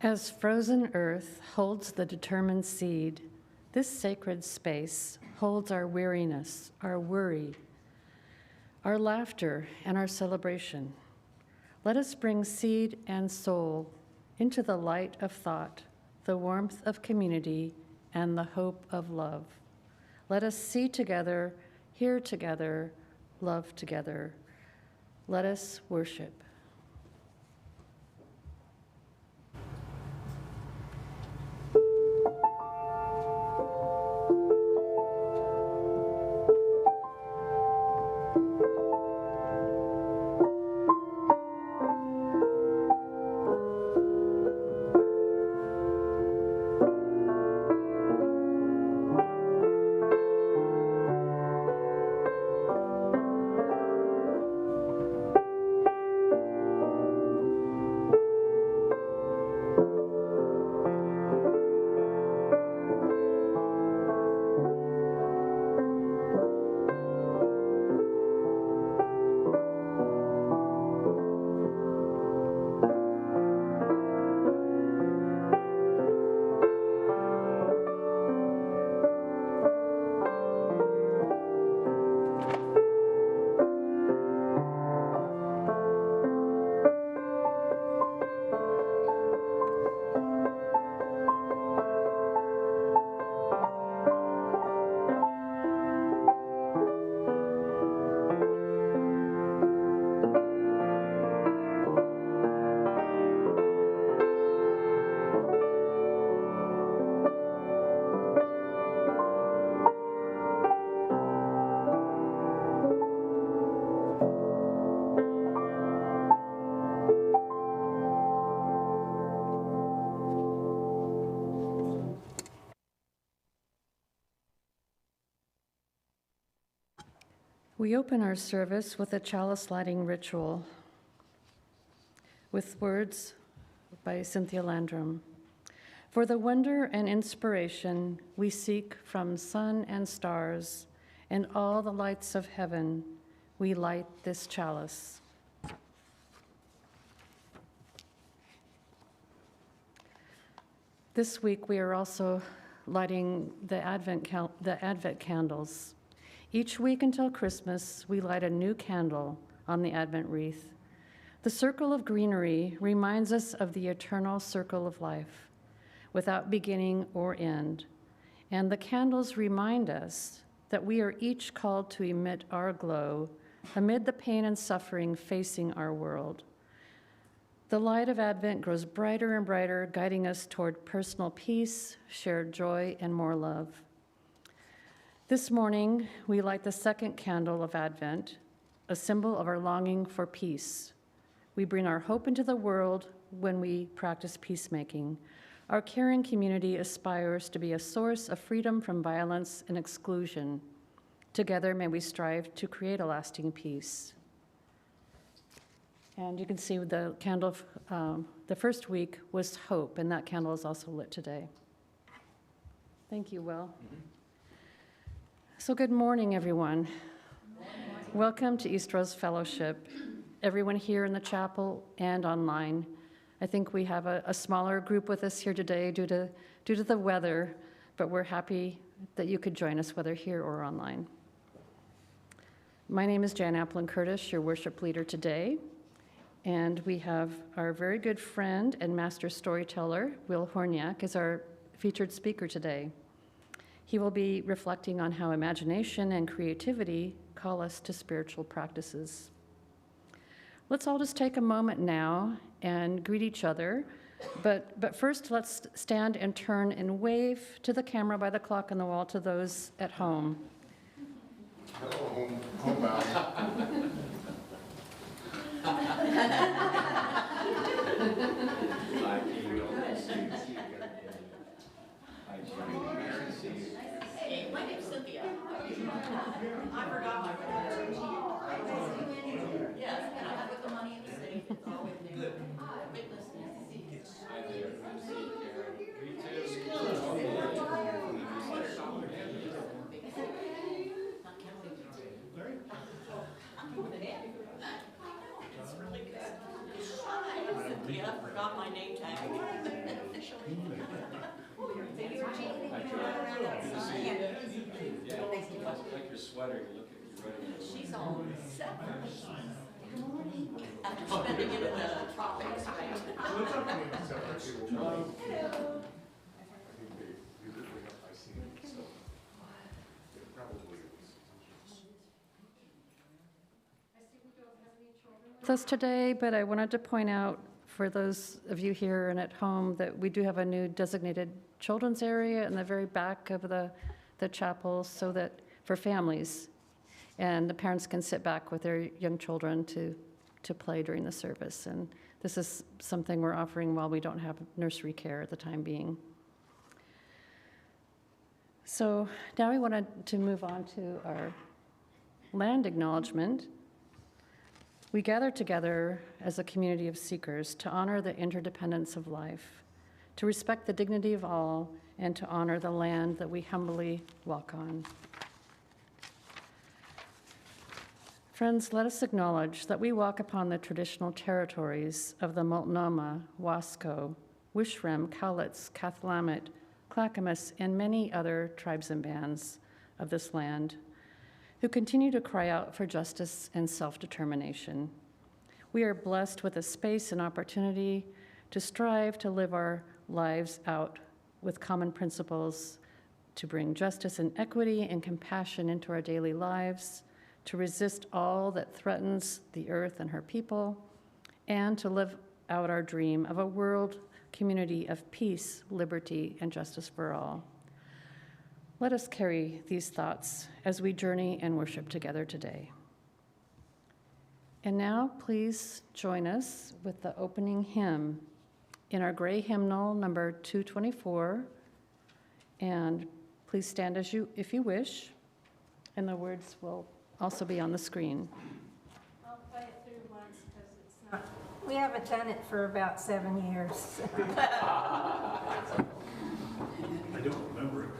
As frozen earth holds the determined seed, this sacred space holds our weariness, our worry, our laughter, and our celebration. Let us bring seed and soul into the light of thought, the warmth of community, and the hope of love. Let us see together, hear together, love together. Let us worship. We open our service with a chalice lighting ritual with words by Cynthia Landrum. For the wonder and inspiration we seek from sun and stars and all the lights of heaven, we light this chalice. This week we are also lighting the Advent candles. Each week until Christmas, we light a new candle on the Advent wreath. The circle of greenery reminds us of the eternal circle of life, without beginning or end. And the candles remind us that we are each called to emit our glow amid the pain and suffering facing our world. The light of Advent grows brighter and brighter, guiding us toward personal peace, shared joy, and more love. This morning, we light the second candle of Advent, a symbol of our longing for peace. We bring our hope into the world when we practice peacemaking. Our caring community aspires to be a source of freedom from violence and exclusion. Together, may we strive to create a lasting peace. And you can see the candle, the first week was hope, and that candle is also lit today. Thank you, Will. So good morning, everyone. Welcome to Eastrose Fellowship, everyone here in the chapel and online. I think we have a smaller group with us here today due to the weather, but we're happy that you could join us, whether here or online. My name is Jan Applin Curtis, your worship leader today, and we have our very good friend and master storyteller, Will Hornyak, as our featured speaker today. He will be reflecting on how imagination and creativity call us to spiritual practices. Let's all just take a moment now and greet each other, but first let's stand and turn and wave to the camera by the clock on the wall to those at home. Hello, homebound. Hey, my name's Cynthia. I forgot my phone. Yes, and I put the money in the safe. It's all with me. Witness. It's really good. Hi, Cynthia. Forgot my name tag. officially. So you're Jean and you run around outside. Yeah, like your sweater, you look at you ready. She's on 7. After spending it in the tropics, right? So it's up to me to separate people. Hello. I think they usually have, I've seen it, so. It probably is. With us today, but I wanted to point out for those of you here and at home that we do have a new designated children's area in the very back of the chapel, so that for families, and the parents can sit back with their young children to play during the service. And this is something we're offering while we don't have nursery care at the time being. So now we wanted to move on to our land acknowledgement. We gather together as a community of seekers to honor the interdependence of life, to respect the dignity of all, and to honor the land that we humbly walk on. Friends, let us acknowledge that we walk upon the traditional territories of the Multnomah, Wasco, Wishram, Cowlitz, Cathlamet, Clackamas, and many other tribes and bands of this land who continue to cry out for justice and self-determination. We are blessed with a space and opportunity to strive to live our lives out with common principles, to bring justice and equity and compassion into our daily lives, to resist all that threatens the earth and her people, and to live out our dream of a world community of peace, liberty, and justice for all. Let us carry these thoughts as we journey and worship together today. And now, please join us with the opening hymn in our gray hymnal, number 224. And please stand if you wish, and the words will also be on the screen. I'll play it through once because it's not, we haven't done it for about 7 years. I don't remember it.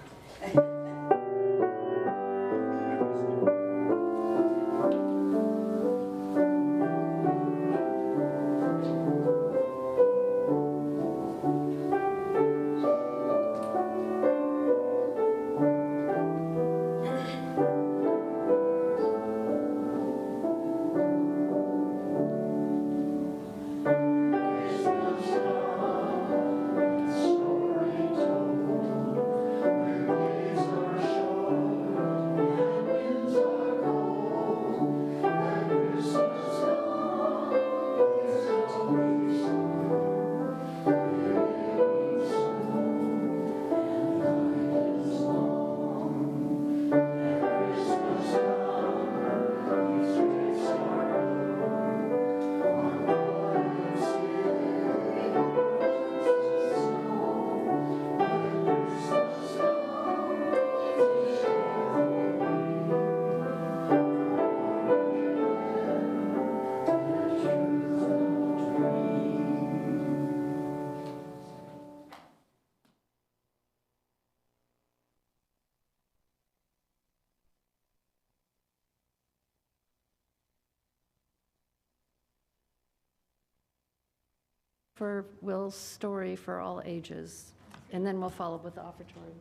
For Will's story for all ages, and then we'll follow with the offertory.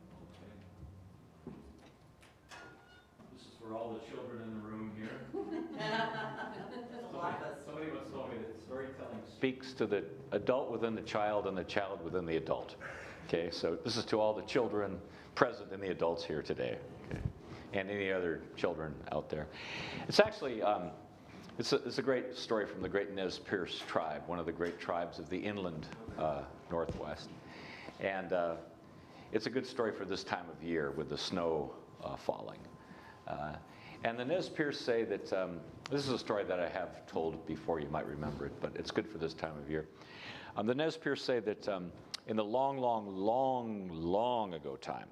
This is for all the children in the room here. Somebody once told me that storytelling speaks to the adult within the child and the child within the adult. Okay, so this is to all the children present and the adults here today, okay? And any other children out there. It's actually, it's a great story from the great Nez Perce tribe, one of the great tribes of the inland Northwest. And it's a good story for this time of year with the snow falling. And the Nez Perce say that, this is a story that I have told before, you might remember it, but it's good for this time of year. The Nez Perce say that in the long, long, long, long ago time,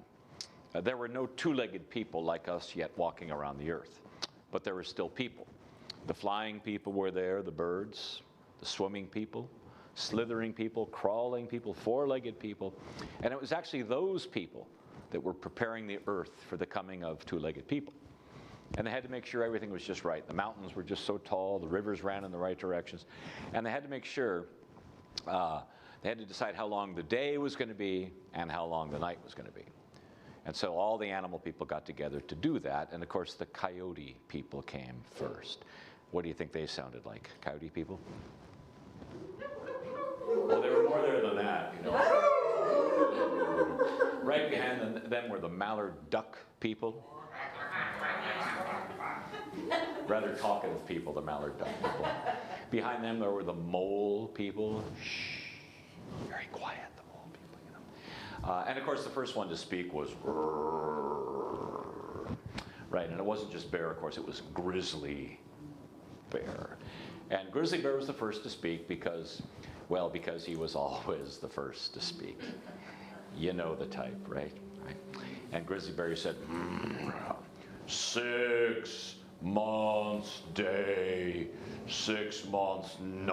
there were no two-legged people like us yet walking around the earth, but there were still people. The flying people were there, the birds, the swimming people, slithering people, crawling people, four-legged people. And it was actually those people that were preparing the earth for the coming of two-legged people. And they had to make sure everything was just right. The mountains were just so tall, the rivers ran in the right directions. And they had to make sure They had to decide how long the day was going to be and how long the night was going to be. And so all the animal people got together to do that, and of course the coyote people came first. What do you think they sounded like, coyote people? Well, they were more there than that, you know. Right behind them were the mallard duck people. Rather talkative people, the mallard duck people. Behind them there were the mole people. Shh, very quiet, the mole people, you know. And of course the first one to speak was right, and it wasn't just bear, of course, it was grizzly bear. And grizzly bear was the first to speak because, well, because he was always the first to speak. You know the type, right? And grizzly bear said, 6 months day, 6 months night.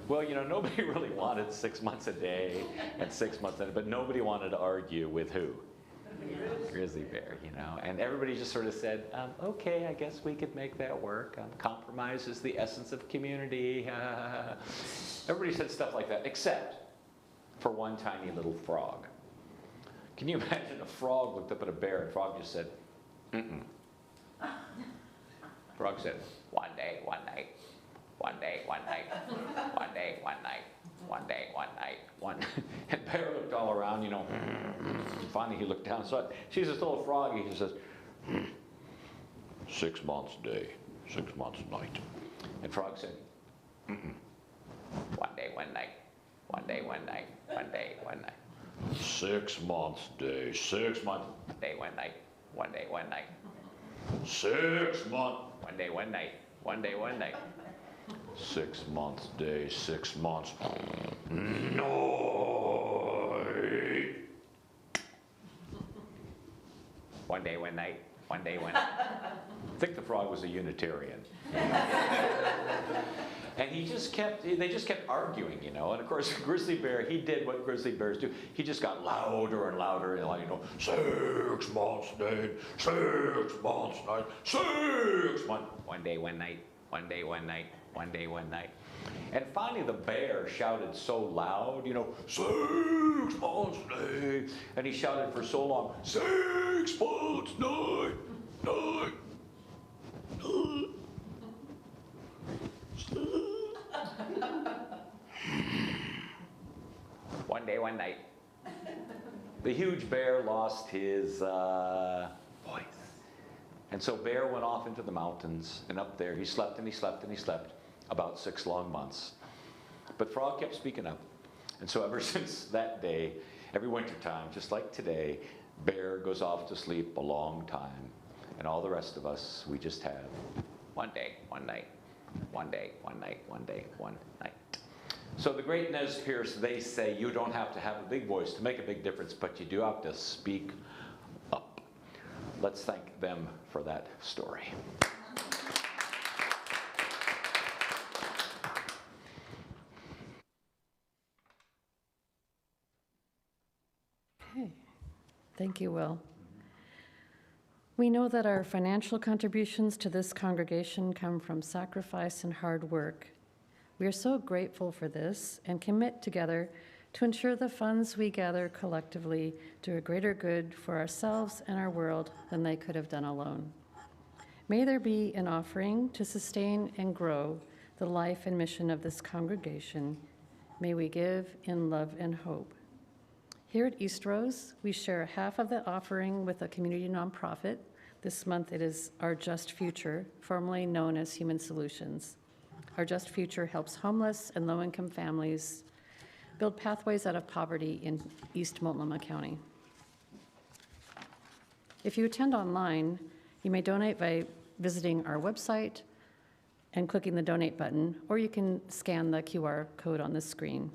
Well, you know, nobody really wanted 6 months a day and 6 months a day, but nobody wanted to argue with who? Grizzly bear, you know. And everybody just sort of said, okay, I guess we could make that work. Compromise is the essence of community. Everybody said stuff like that, except for one tiny little frog. Can you imagine a frog looked up at a bear and frog just said, mm-mm. Frog said, one day, one night, one day, one night, one day, one night, one day, one night, one. And bear looked all around, you know. And finally he looked down, so she's this little frog, he says, 6 months day, 6 months night. And frog said, mm-mm. One day, one night, one day, one night, one day, one night. 6 months day, 6 months. One day, one night, one day, one night. 6 months. One day, one night, one day, one night. 6 months day, 6 months night. One day, one night, one day, one night. I think the frog was a Unitarian. And they just kept arguing, you know. And of course, grizzly bear, he did what grizzly bears do. He just got louder and louder, and you know, 6 months day, 6 months night, 6 months. One day, one night, one day, one night, one day, one night. And finally the bear shouted so loud, you know, 6 months day. And he shouted for so long, 6 months night, night, night. One day, one night. The huge bear lost his voice. And so bear went off into the mountains, and up there he slept and he slept and he slept about 6 long months. But frog kept speaking up. And so ever since that day, every winter time, just like today, bear goes off to sleep a long time. And all the rest of us, we just have one day, one night, one day, one night, one day, one night. So the great Nez Perce, they say you don't have to have a big voice to make a big difference, but you do have to speak up. Let's thank them for that story. Okay. Thank you, Will. We know that our financial contributions to this congregation come from sacrifice and hard work. We are so grateful for this and commit together to ensure the funds we gather collectively do a greater good for ourselves and our world than they could have done alone. May there be an offering to sustain and grow the life and mission of this congregation. May we give in love and hope. Here at Eastrose, we share half of the offering with a community nonprofit. This month it is Our Just Future, formerly known as Human Solutions. Our Just Future helps homeless and low-income families build pathways out of poverty in East Multnomah County. If you attend online, you may donate by visiting our website and clicking the donate button, or you can scan the QR code on the screen.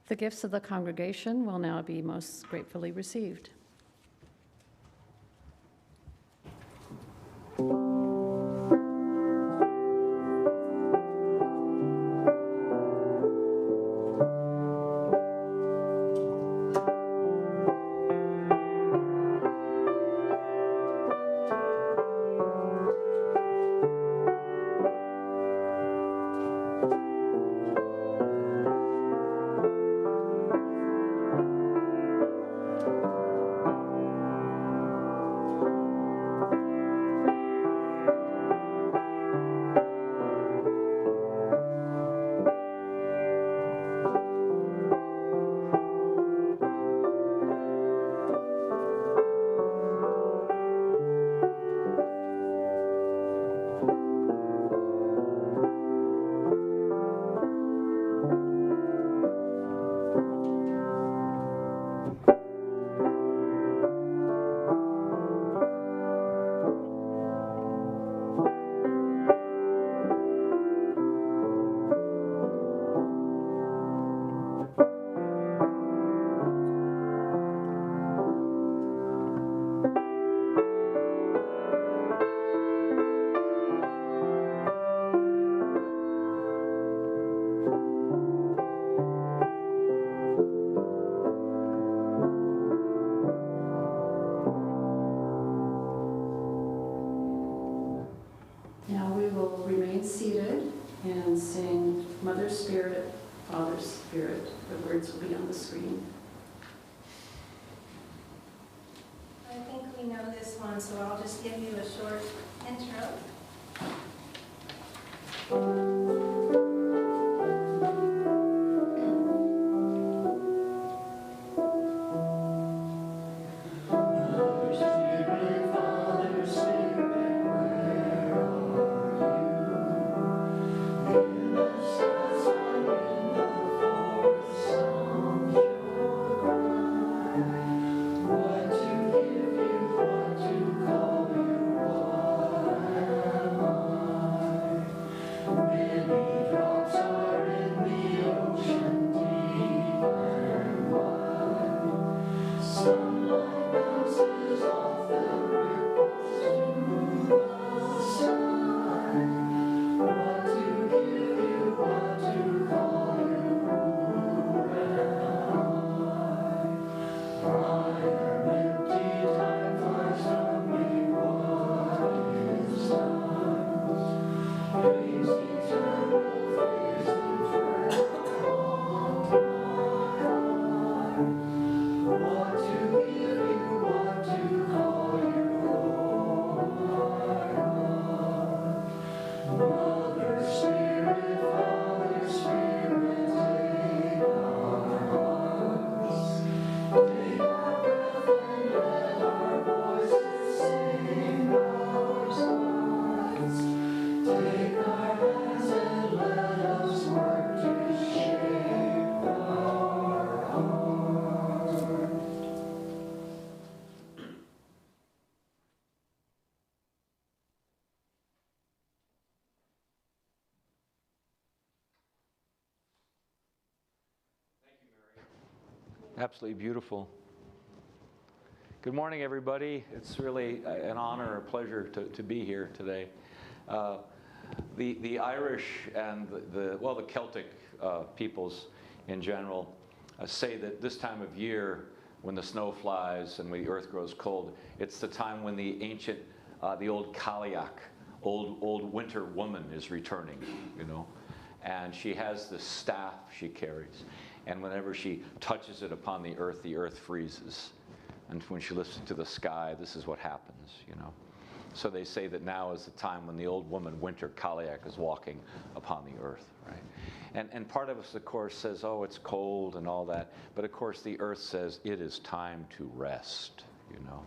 The gifts of the congregation will now be most gratefully received. and sing Mother Spirit, Father Spirit. The words will be on the screen. I think we know this one, so I'll just give you a short intro. Absolutely beautiful. Good morning, everybody. It's really an honor or a pleasure to be here today. The Irish and the Celtic peoples in general say that this time of year, when the snow flies and when the earth grows cold, it's the time when the ancient, the old Cailleach, old winter woman is returning, you know. And she has this staff she carries. And whenever she touches it upon the earth freezes. And when she lifts it to the sky, this is what happens, you know. So they say that now is the time when the old woman, winter, Cailleach, is walking upon the earth, right? And part of us, of course, says, oh, it's cold and all that. But of course, the earth says it is time to rest, you know.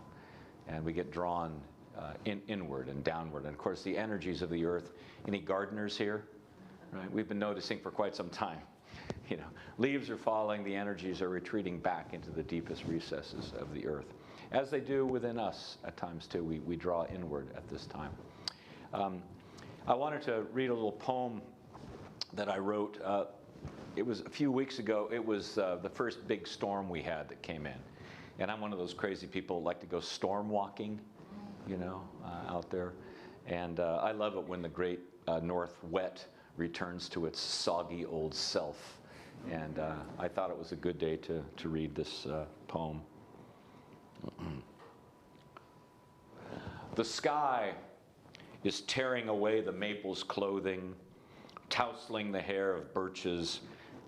And we get drawn inward and downward. And of course, the energies of the earth. Any gardeners here? Right? We've been noticing for quite some time. You know, leaves are falling, the energies are retreating back into the deepest recesses of the earth. As they do within us at times too, we draw inward at this time. I wanted to read a little poem that I wrote. It was a few weeks ago. It was the first big storm we had that came in. And I'm one of those crazy people who like to go storm walking, you know, out there. And I love it when the great north wet returns to its soggy old self. And I thought it was a good day to read this poem. The sky is tearing away the maple's clothing, tousling the hair of birches,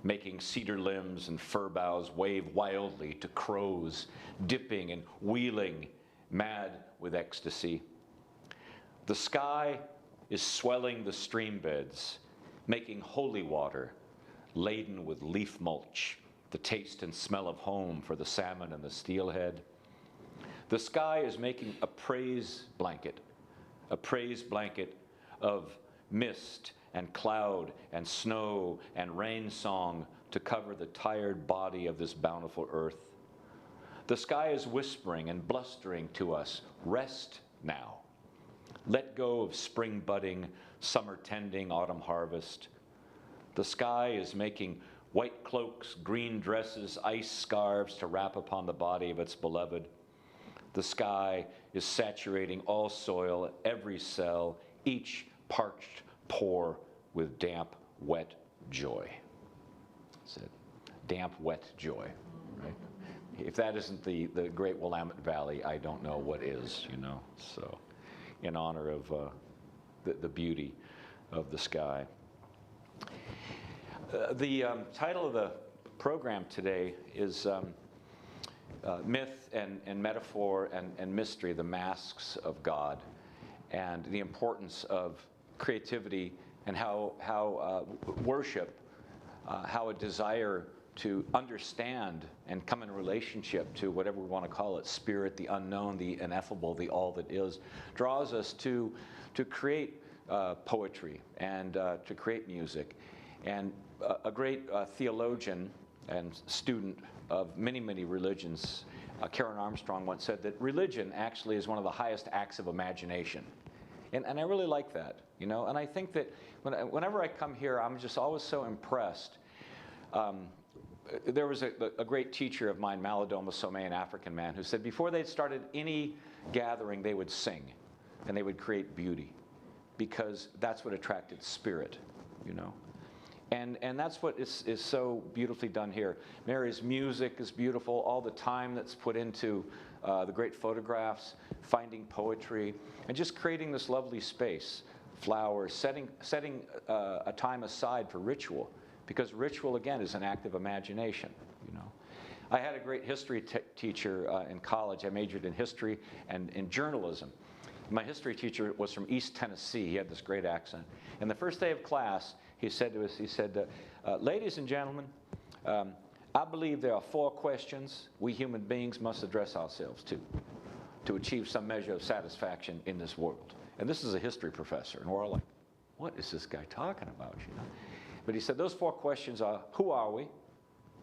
making cedar limbs and fir boughs wave wildly to crows, dipping and wheeling, mad with ecstasy. The sky is swelling the stream beds, making holy water, laden with leaf mulch, the taste and smell of home for the salmon and the steelhead. The sky is making a praise blanket of mist and cloud and snow and rain song to cover the tired body of this bountiful earth. The sky is whispering and blustering to us, rest now. Let go of spring budding, summer tending, autumn harvest. The sky is making white cloaks, green dresses, ice scarves to wrap upon the body of its beloved. The sky is saturating all soil, every cell, each parched pore with damp, wet joy. That's it. Damp, wet joy, right? If that isn't the great Willamette Valley, I don't know what is, you know. So, in honor of the beauty of the sky. The title of the program today is Myth and Metaphor and Mystery, the Masks of God, and the importance of creativity and how worship, how a desire to understand and come in relationship to whatever we want to call it, spirit, the unknown, the ineffable, the all that is, draws us to create poetry and to create music. And a great theologian and student of many, many religions, Karen Armstrong, once said that religion actually is one of the highest acts of imagination. And I really like that, you know. And I think that whenever I come here, I'm just always so impressed. There was a great teacher of mine, Malidoma Somé, an African man, who said before they'd started any gathering, they would sing, and they would create beauty, because that's what attracted spirit, you know. And that's what is so beautifully done here. Mary's music is beautiful, all the time that's put into the great photographs, finding poetry, and just creating this lovely space, flowers, setting a time aside for ritual, because ritual, again, is an act of imagination, you know. I had a great history teacher in college. I majored in history and in journalism. My history teacher was from East Tennessee. He had this great accent. And the first day of class, he said to us, he said, ladies and gentlemen, I believe there are 4 questions we human beings must address ourselves to achieve some measure of satisfaction in this world. And this is a history professor. And we're all like, what is this guy talking about, you know? But he said those 4 questions are, who are we?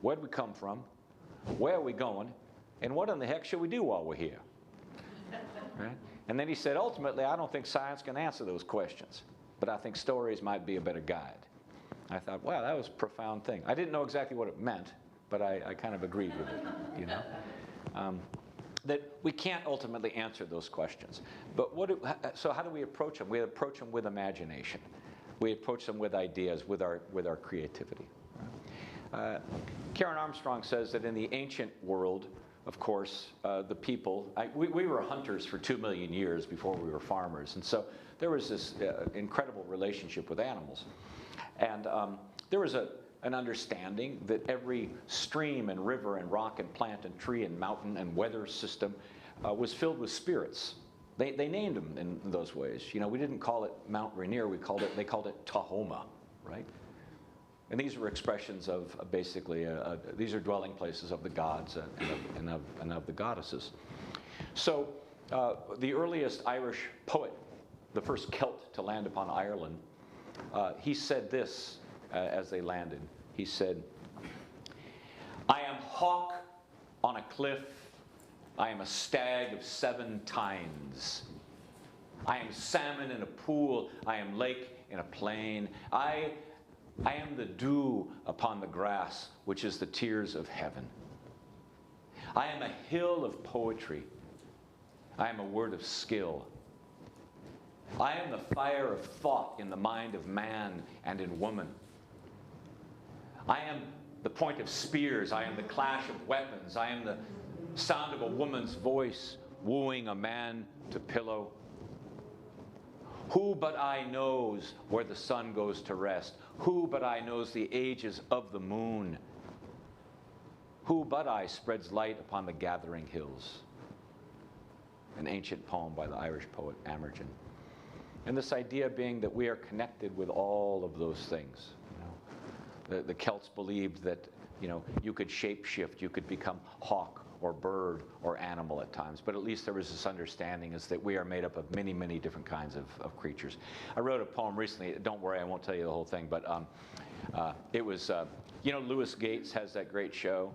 Where'd we come from? Where are we going? And what in the heck should we do while we're here? Right? And then he said, ultimately, I don't think science can answer those questions, but I think stories might be a better guide. I thought, wow, that was a profound thing. I didn't know exactly what it meant, but I kind of agreed with it, you know. That we can't ultimately answer those questions. But so how do we approach them? We approach them with imagination. We approach them with ideas, with our creativity. Karen Armstrong says that in the ancient world, of course, the people, we were hunters for 2 million years before we were farmers. And so there was this incredible relationship with animals. And there was an understanding that every stream and river and rock and plant and tree and mountain and weather system was filled with spirits. They named them in those ways. You know, we didn't call it Mount Rainier, they called it Tahoma, right? And these were expressions of basically, these are dwelling places of the gods and of the goddesses. So the earliest Irish poet, the first Celt to land upon Ireland, he said this as they landed. He said, I am hawk on a cliff, I am a stag of 7 tines. I am salmon in a pool, I am lake in a plain. I am the dew upon the grass, which is the tears of heaven. I am a hill of poetry. I am a word of skill. I am the fire of thought in the mind of man and in woman. I am the point of spears. I am the clash of weapons. I am the sound of a woman's voice wooing a man to pillow. Who but I knows where the sun goes to rest? Who but I knows the ages of the moon? Who but I spreads light upon the gathering hills? An ancient poem by the Irish poet Amergin. And this idea being that we are connected with all of those things. You know, the Celts believed that, you know, you could shape-shift, you could become hawk or bird or animal at times, but at least there was this understanding is that we are made up of many, many different kinds of creatures. I wrote a poem recently, don't worry, I won't tell you the whole thing, but it was, you know, Louis Gates has that great show.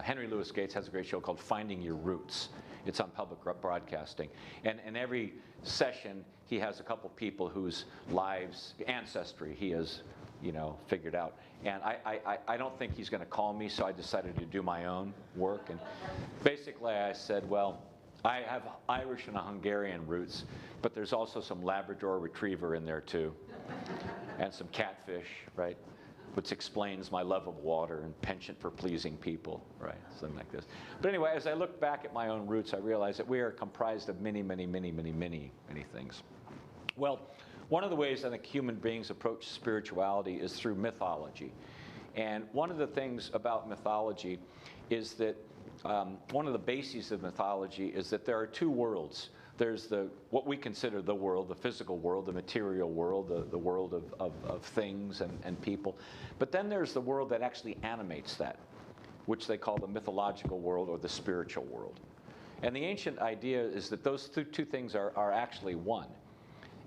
Henry Louis Gates has a great show called Finding Your Roots. It's on public broadcasting. And in every session, he has a couple people whose lives, ancestry, he has, you know, figured out. And I don't think he's going to call me, so I decided to do my own work. And basically I said, well, I have Irish and Hungarian roots, but there's also some Labrador Retriever in there too, and some catfish, right? Which explains my love of water and penchant for pleasing people, right? Something like this. But anyway, as I look back at my own roots, I realize that we are comprised of many, many, many, many, many, many things. Well, One of the ways I think human beings approach spirituality is through mythology. And one of the things about mythology is that one of the bases of mythology is that there are two worlds. There's what we consider the world, the physical world, the material world, the world of things and people. But then there's the world that actually animates that, which they call the mythological world or the spiritual world. And the ancient idea is that those two things are actually one.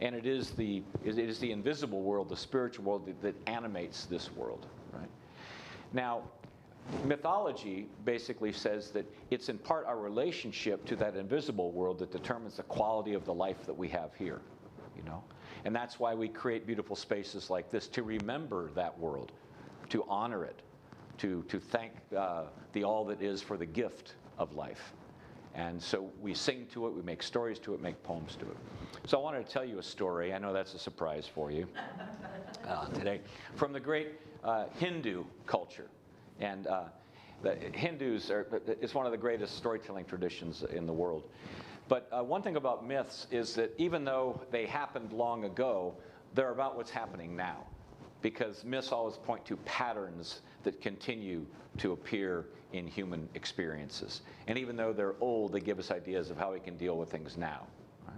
And it is the invisible world, the spiritual world, that animates this world, right? Now, mythology basically says that it's in part our relationship to that invisible world that determines the quality of the life that we have here, you know? And that's why we create beautiful spaces like this, to remember that world, to honor it, to thank the all that is for the gift of life. And so we sing to it, we make stories to it, make poems to it. So I wanted to tell you a story. I know that's a surprise for you today. From the great Hindu culture. And the Hindus it's one of the greatest storytelling traditions in the world. But one thing about myths is that even though they happened long ago, they're about what's happening now. Because myths always point to patterns that continue to appear in human experiences. And even though they're old, they give us ideas of how we can deal with things now. Right?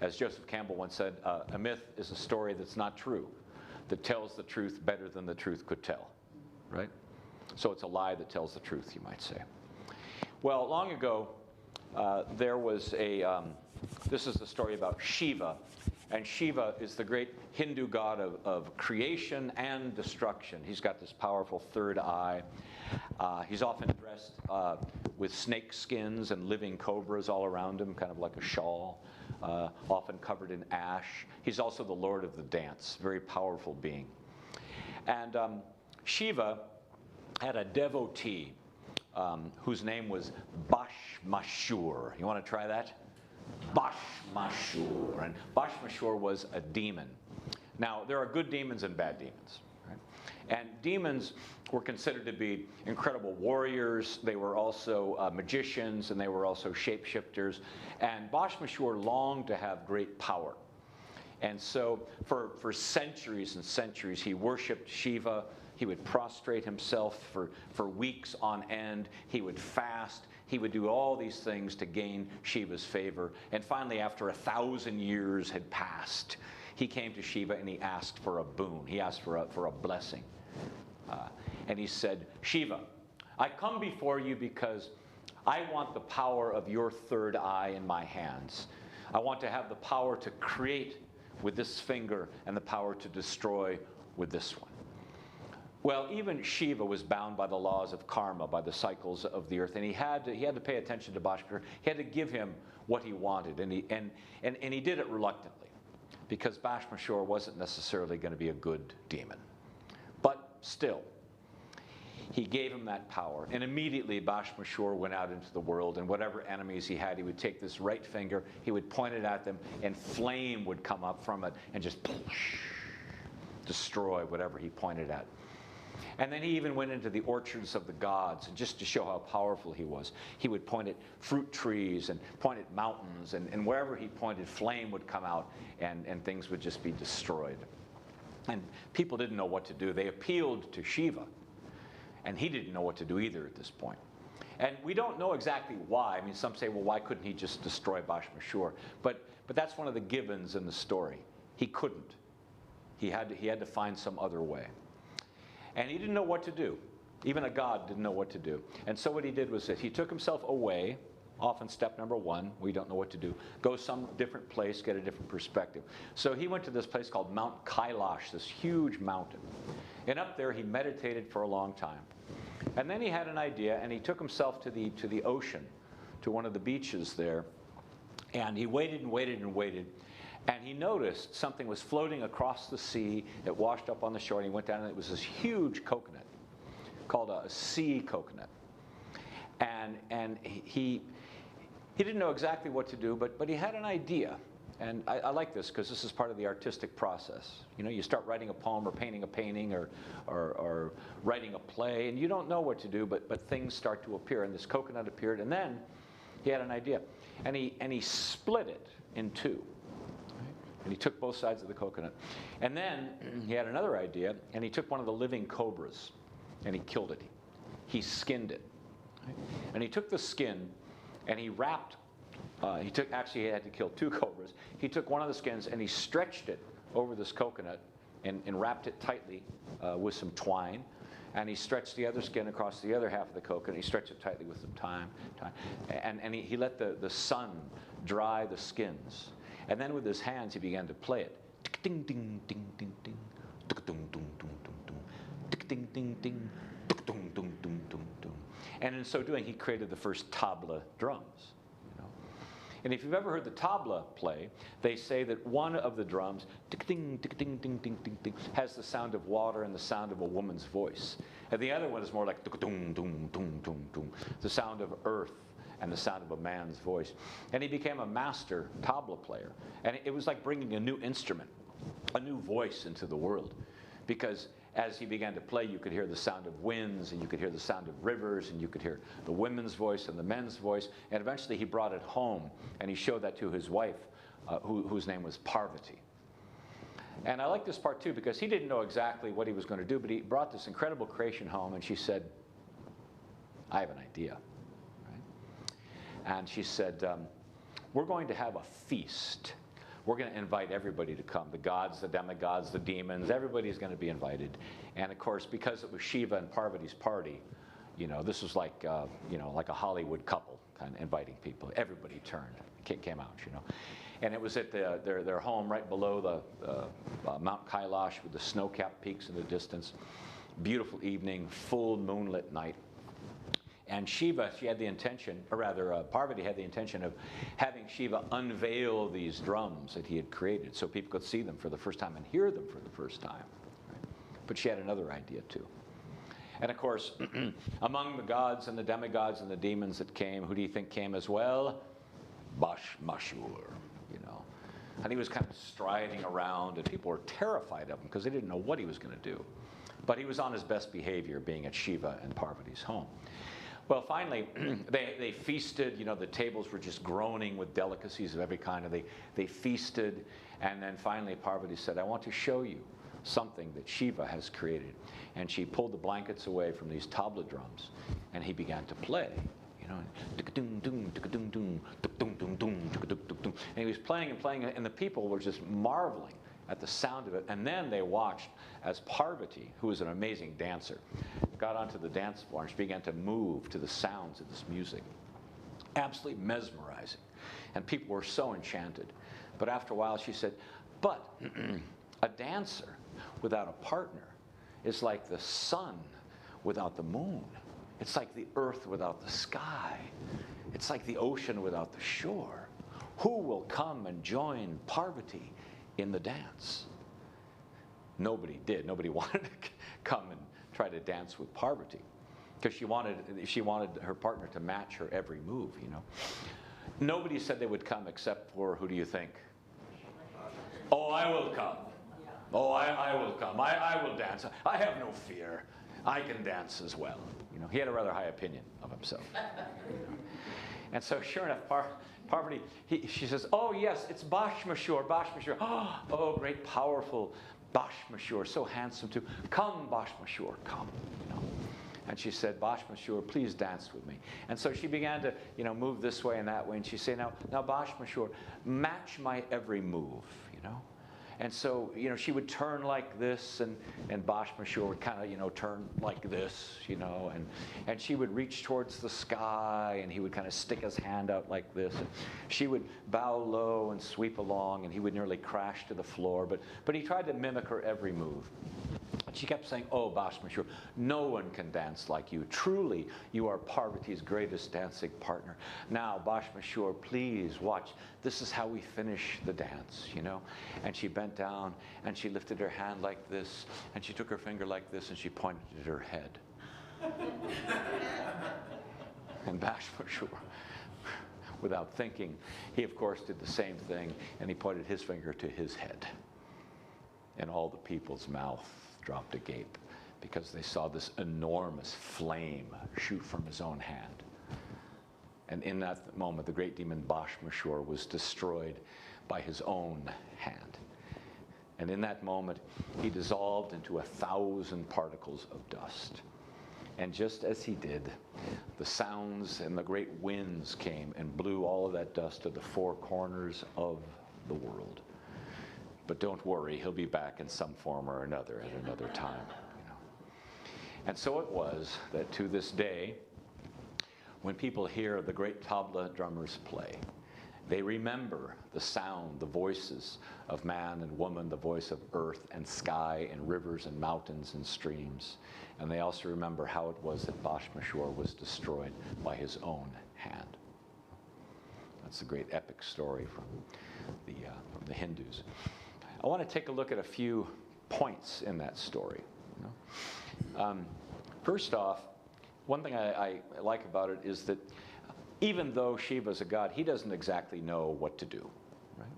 As Joseph Campbell once said, a myth is a story that's not true, that tells the truth better than the truth could tell. Right? So it's a lie that tells the truth, you might say. Well, long ago, there was this is the story about Shiva. And Shiva is the great Hindu god of creation and destruction. He's got this powerful third eye. He's often dressed with snake skins and living cobras all around him, kind of like a shawl, often covered in ash. He's also the lord of the dance, very powerful being. And Shiva had a devotee whose name was Bashmashur. You want to try that? Bashmashur. And Bashmashur was a demon. Now, there are good demons and bad demons. Right? And demons were considered to be incredible warriors. They were also magicians, and they were also shapeshifters. And Bashmashur longed to have great power. And so for centuries and centuries, he worshipped Shiva. He would prostrate himself for weeks on end. He would fast. He would do all these things to gain Shiva's favor. And finally, after 1,000 years had passed, he came to Shiva and he asked for a boon. He asked for a blessing. And he said, Shiva, I come before you because I want the power of your third eye in my hands. I want to have the power to create with this finger and the power to destroy with this one. Well, even Shiva was bound by the laws of karma, by the cycles of the earth, and he had to pay attention to Bashmashur. He had to give him what he wanted, and he did it reluctantly, because Bashmashur wasn't necessarily going to be a good demon. But still, he gave him that power, and immediately Bashmashur went out into the world, and whatever enemies he had, he would take this right finger, he would point it at them, and flame would come up from it and just destroy whatever he pointed at. And then he even went into the orchards of the gods, and just to show how powerful he was. He would point at fruit trees and point at mountains, and wherever he pointed, flame would come out, and things would just be destroyed. And people didn't know what to do. They appealed to Shiva, and he didn't know what to do either at this point. And we don't know exactly why. I mean, some say, well, why couldn't he just destroy Bashmashur? But that's one of the givens in the story. He couldn't. He had to find some other way. And he didn't know what to do. Even a god didn't know what to do. And so what he did was that he took himself away, often step number one, we don't know what to do, go some different place, get a different perspective. So he went to this place called Mount Kailash, this huge mountain. And up there he meditated for a long time. And then he had an idea, and he took himself to the ocean, to one of the beaches there. And he waited and waited and waited. And he noticed something was floating across the sea. It washed up on the shore, and he went down, and it was this huge coconut called a sea coconut. And he didn't know exactly what to do, but he had an idea. And I like this because this is part of the artistic process. You know, you start writing a poem or painting a painting or writing a play, and you don't know what to do, but things start to appear. And this coconut appeared, and then he had an idea. And he split it in two. And he took both sides of the coconut. And then he had another idea, and he took one of the living cobras, and he killed it. He skinned it. Right? And he took the skin, and he wrapped, actually he had to kill 2 cobras. He took one of the skins, and he stretched it over this coconut, and wrapped it tightly with some twine. And he stretched the other skin across the other half of the coconut. He stretched it tightly with some time. And he let the sun dry the skins. And then with his hands, he began to play it. Ding, ding, ding, ding, ding. Ding, ding, ding, ding, ding. And in so doing, he created the first tabla drums. And if you've ever heard the tabla play, they say that one of the drums, ding, ding, ding, ding, ding, ding, ding, has the sound of water and the sound of a woman's voice. And the other one is more like the sound of earth and the sound of a man's voice. And he became a master tabla player. And it was like bringing a new instrument, a new voice into the world. Because as he began to play, you could hear the sound of winds, and you could hear the sound of rivers, and you could hear the women's voice and the men's voice. And eventually he brought it home, and he showed that to his wife, whose name was Parvati. And I like this part too, because he didn't know exactly what he was going to do, but he brought this incredible creation home, and she said, I have an idea. Right? And she said, we're going to have a feast. We're going to invite everybody to come, the gods, the demigods, the demons, everybody's going to be invited. And of course, because it was Shiva and Parvati's party, this was like, like a Hollywood couple kind of inviting people. Everybody turned, came out, And it was at their home right below the Mount Kailash with the snow-capped peaks in the distance. Beautiful evening, full moonlit night. And Shiva, she had the intention, or rather Parvati had the intention of having Shiva unveil these drums that he had created so people could see them for the first time and hear them for the first time. Right? But she had another idea too. And of course, among the gods and the demigods and the demons that came, who do you think came as well? Bashmashur, And he was kind of striding around, and people were terrified of him because they didn't know what he was going to do. But he was on his best behavior being at Shiva and Parvati's home. Well, finally, they feasted. The tables were just groaning with delicacies of every kind. And they feasted. And then finally, Parvati said, I want to show you something that Shiva has created. And she pulled the blankets away from these tabla drums. And he began to play. And he was playing and playing. And the people were just marveling at the sound of it. And then they watched as Parvati, who was an amazing dancer, got onto the dance floor and she began to move to the sounds of this music. Absolutely mesmerizing. And people were so enchanted. But after a while she said, but a dancer without a partner is like the sun without the moon. It's like the earth without the sky. It's like the ocean without the shore. Who will come and join Parvati in the dance? Nobody did. Nobody wanted to come and try to dance with Parvati because she wanted her partner to match her every move. Nobody said they would come except for, who do you think? Oh, I will come. Oh, I will come. I will dance. I have no fear. I can dance as well. He had a rather high opinion of himself. And so sure enough, Parvati, she says, oh yes, it's Bashmashur, Bashmashur. Oh, great, powerful Bashmashur, so handsome too. Come, Bashmashur, come. And she said, Bashmashur, please dance with me. And so she began to, move this way and that way. And she said, now Bashmashur, match my every move, And so, she would turn like this, and Bashmashur would kind of, turn like this, and she would reach towards the sky, and he would kind of stick his hand out like this. And she would bow low and sweep along, and he would nearly crash to the floor. But he tried to mimic her every move. And she kept saying, oh, Bashmashur, no one can dance like you. Truly, you are Parvati's greatest dancing partner. Now, Bashmashur, please watch. This is how we finish the dance, And she bent down, and she lifted her hand like this, and she took her finger like this, and she pointed at her head. And Bashmashur, without thinking, he, of course, did the same thing, and he pointed his finger to his head. And all the people's mouth dropped agape because they saw this enormous flame shoot from his own hand. And in that moment, the great demon Bashmashur was destroyed by his own hand. And in that moment, he dissolved into 1,000 particles of dust. And just as he did, the sounds and the great winds came and blew all of that dust to the four corners of the world. But don't worry, he'll be back in some form or another at another time. You know. And so it was that to this day, when people hear the great tabla drummers play, they remember the sound, the voices of man and woman, the voice of earth and sky and rivers and mountains and streams. And they also remember how it was that Bashmashur was destroyed by his own hand. That's a great epic story from the Hindus. I want to take a look at a few points in that story. You know? First off, one thing I like about it is that even though Shiva's a god, he doesn't exactly know what to do. Right?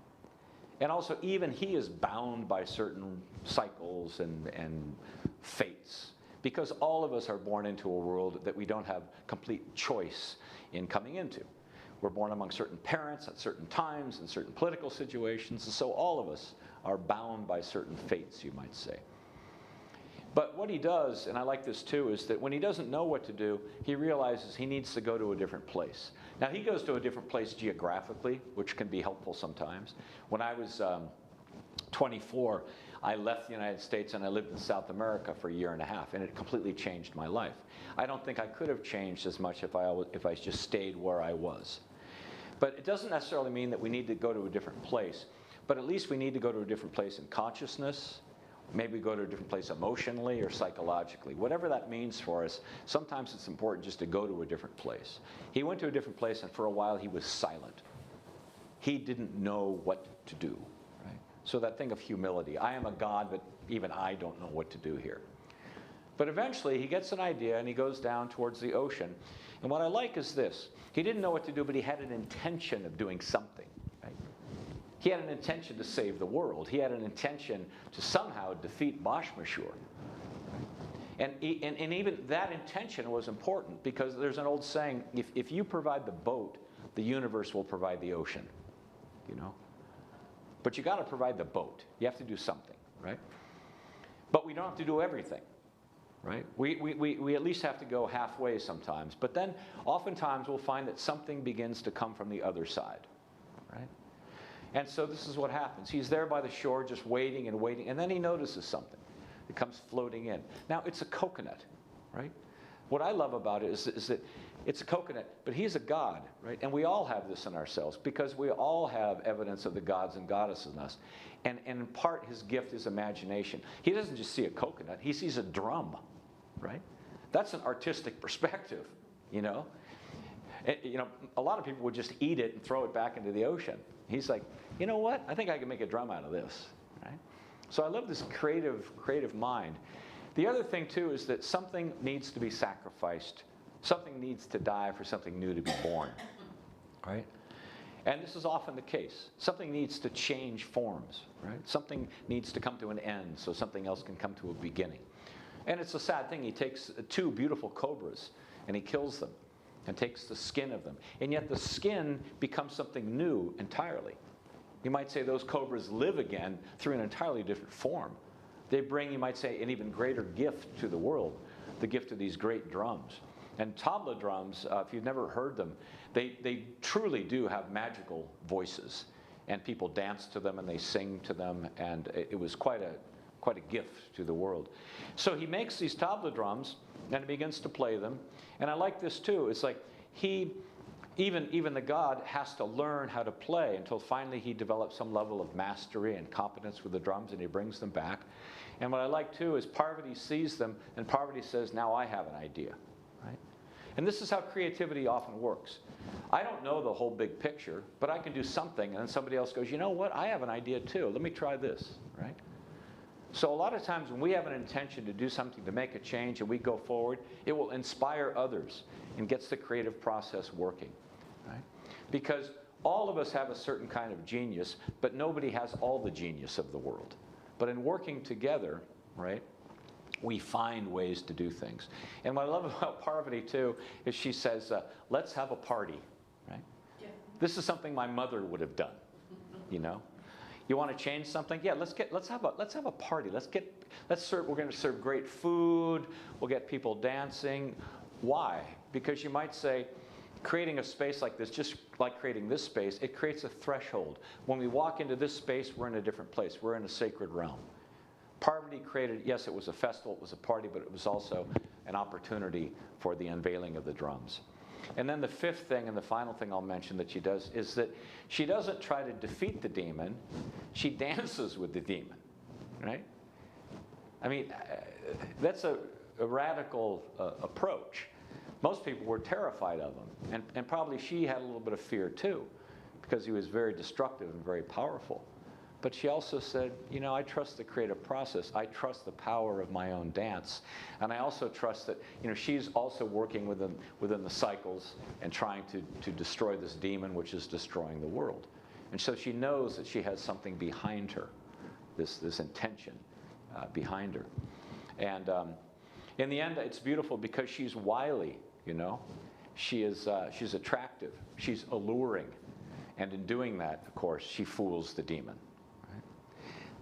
And also, even he is bound by certain cycles and fates, because all of us are born into a world that we don't have complete choice in coming into. We're born among certain parents at certain times in certain political situations, and so all of us are bound by certain fates, you might say. But what he does, and I like this too, is that when he doesn't know what to do, he realizes he needs to go to a different place. Now, he goes to a different place geographically, which can be helpful sometimes. When I was 24, I left the United States and I lived in South America for 1.5 years, and it completely changed my life. I don't think I could have changed as much if I just stayed where I was. But it doesn't necessarily mean that we need to go to a different place, but at least we need to go to a different place in consciousness. Maybe go to a different place emotionally or psychologically. Whatever that means for us, sometimes it's important just to go to a different place. He went to a different place, and for a while he was silent. He didn't know what to do. Right? So that thing of humility. I am a god, but even I don't know what to do here. But eventually he gets an idea, and he goes down towards the ocean. And what I like is this. He didn't know what to do, but he had an intention of doing something. He had an intention to save the world. He had an intention to somehow defeat Bashmashur. And even that intention was important, because there's an old saying, if you provide the boat, the universe will provide the ocean. You know? But you got to provide the boat. You have to do something, right? But we don't have to do everything, right? We at least have to go halfway sometimes. But then oftentimes we'll find that something begins to come from the other side, right? And so this is what happens. He's there by the shore just waiting and waiting, and then he notices something. It comes floating in. Now, it's a coconut, right? What I love about it is that it's a coconut, but he's a god, right? And we all have this in ourselves, because we all have evidence of the gods and goddesses in us. And in part, his gift is imagination. He doesn't just see a coconut. He sees a drum, right? That's an artistic perspective, you know? And, you know, a lot of people would just eat it and throw it back into the ocean. He's like, you know what? I think I can make a drum out of this, right? So I love this creative mind. The other thing, too, is that something needs to be sacrificed. Something needs to die for something new to be born, right? And this is often the case. Something needs to change forms, right? Something needs to come to an end so something else can come to a beginning. And it's a sad thing. He takes 2 beautiful cobras and he kills them and takes the skin of them. And yet the skin becomes something new entirely. You might say those cobras live again through an entirely different form. They bring, you might say, an even greater gift to the world, the gift of these great drums. And tabla drums, if you've never heard them, they truly do have magical voices. And people dance to them and they sing to them, and it was quite a gift to the world. So he makes these tabla drums, and he begins to play them. And I like this too. It's like even the god has to learn how to play until finally he develops some level of mastery and competence with the drums, and he brings them back. And what I like too is Parvati sees them, and Parvati says, now I have an idea, right? And this is how creativity often works. I don't know the whole big picture, but I can do something, and then somebody else goes, you know what, I have an idea too. Let me try this, right? So a lot of times when we have an intention to do something, to make a change, and we go forward, it will inspire others and gets the creative process working, right? Because all of us have a certain kind of genius, but nobody has all the genius of the world. But in working together, right, we find ways to do things. And what I love about Parvati too is she says, let's have a party, right? Yeah. This is something my mother would have done. you know? You want to change something? Yeah, let's have a party. We're going to serve great food. We'll get people dancing. Why? Because you might say, creating a space like this, just like creating this space, it creates a threshold. When we walk into this space, we're in a different place. We're in a sacred realm. Parvati created, yes, it was a festival, it was a party, but it was also an opportunity for the unveiling of the drums. And then the fifth thing and the final thing I'll mention that she does is that she doesn't try to defeat the demon, she dances with the demon, right? I mean, that's a radical approach. Most people were terrified of him, and probably she had a little bit of fear too, because he was very destructive and very powerful. But she also said, you know, I trust the creative process. I trust the power of my own dance. And I also trust that, you know, she's also working within the cycles and trying to destroy this demon which is destroying the world. And so she knows that she has something behind her, this intention behind her. And in the end, it's beautiful because she's wily, you know. She's attractive. She's alluring. And in doing that, of course, she fools the demon.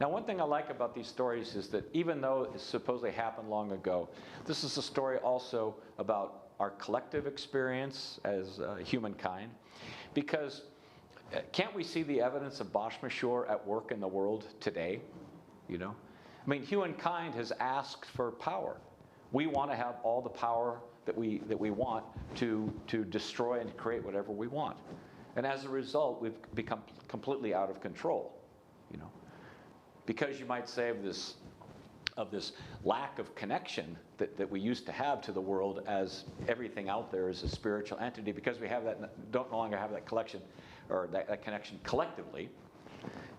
Now, one thing I like about these stories is that even though it supposedly happened long ago, this is a story also about our collective experience as humankind. Because can't we see the evidence of Bashmashur at work in the world today? You know? I mean, humankind has asked for power. We want to have all the power that we want to destroy and create whatever we want. And as a result, we've become completely out of control, you know? Because you might say of this lack of connection that we used to have to the world, as everything out there is a spiritual entity, because we have that, don't no longer have that collection or that connection collectively.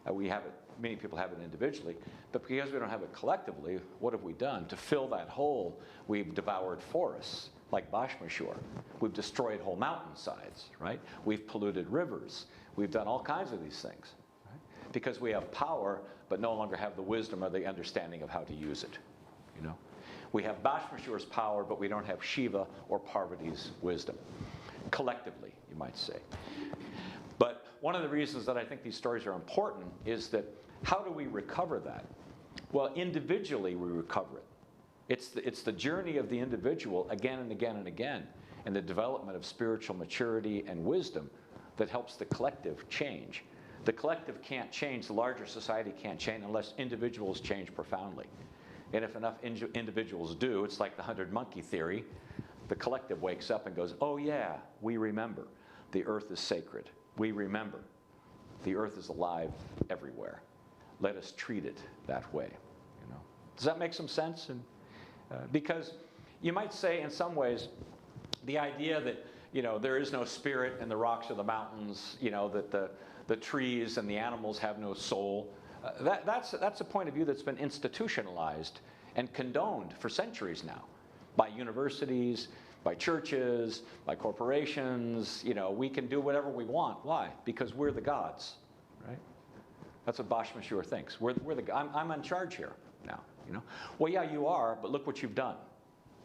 We have it, many people have it individually, but because we don't have it collectively, what have we done? To fill that hole, we've devoured forests, like Bashmashur. We've destroyed whole mountainsides, right? We've polluted rivers. We've done all kinds of these things, right? Because we have power, but no longer have the wisdom or the understanding of how to use it, you know? We have Bashmashur's power, but we don't have Shiva or Parvati's wisdom. Collectively, you might say. But one of the reasons that I think these stories are important is that how do we recover that? Well, individually we recover it. It's the journey of the individual again and again and again, and the development of spiritual maturity and wisdom that helps the collective change. The collective can't change, the larger society can't change unless individuals change profoundly. And if enough individuals do, it's like the 100-monkey theory, the collective wakes up and goes, oh yeah, we remember. The earth is sacred. We remember. The earth is alive everywhere. Let us treat it that way. You know? Does that make some sense? And, because you might say in some ways, the idea that, you know, there is no spirit in the rocks or the mountains, you know, that the trees and the animals have no soul, that's a point of view that's been institutionalized and condoned for centuries now by universities, by churches, by corporations. You know, we can do whatever we want. Why? Because we're the gods, right? That's what Bashmashur thinks. I'm in charge here now, you know. Well, yeah, you are, but look what you've done.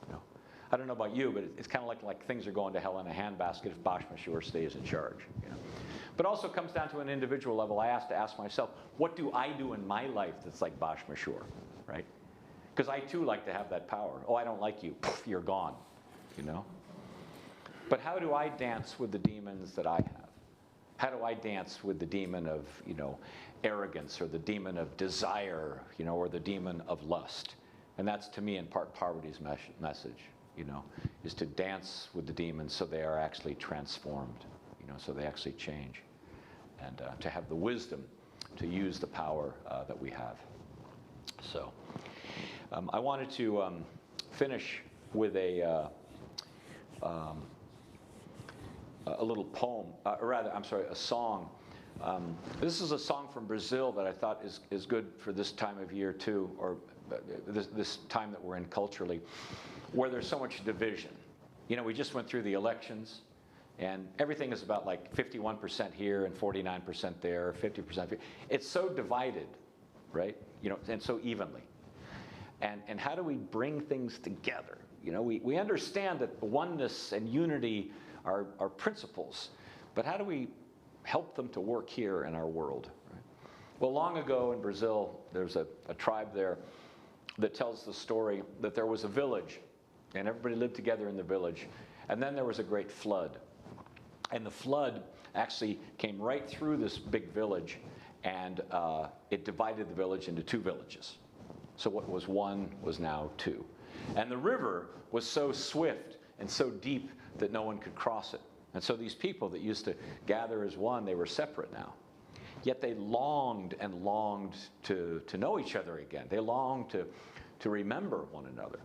You know, I don't know about you, but it's kind of like things are going to hell in a handbasket if Bashmashur stays in charge. You know? But also comes down to an individual level. I have to ask myself, what do I do in my life that's like Bashmashur, right? Because I too like to have that power. Oh, I don't like you. Poof, you're gone. You know? But how do I dance with the demons that I have? How do I dance with the demon of, you know, arrogance, or the demon of desire, you know, or the demon of lust? And that's, to me, in part Parvati's message, you know, is to dance with the demons so they are actually transformed, you know, so they actually change, and to have the wisdom to use the power that we have. So I wanted to finish with a little poem, or rather, I'm sorry, a song. This is a song from Brazil that I thought is good for this time of year too, or this time that we're in culturally, where there's so much division. You know, we just went through the elections, and everything is about like 51% here and 49% there, 50%. It's so divided, right? You know, and so evenly. And how do we bring things together? You know, we understand that oneness and unity are principles, but how do we help them to work here in our world? Right? Well, long ago in Brazil, there's a tribe there that tells the story that there was a village, and everybody lived together in the village. And then there was a great flood. And the flood actually came right through this big village, and it divided the village into 2 villages. So what was 1 was now 2. And the river was so swift and so deep that no one could cross it. And so these people that used to gather as one, they were separate now. Yet they longed and longed to know each other again. They longed to remember one another.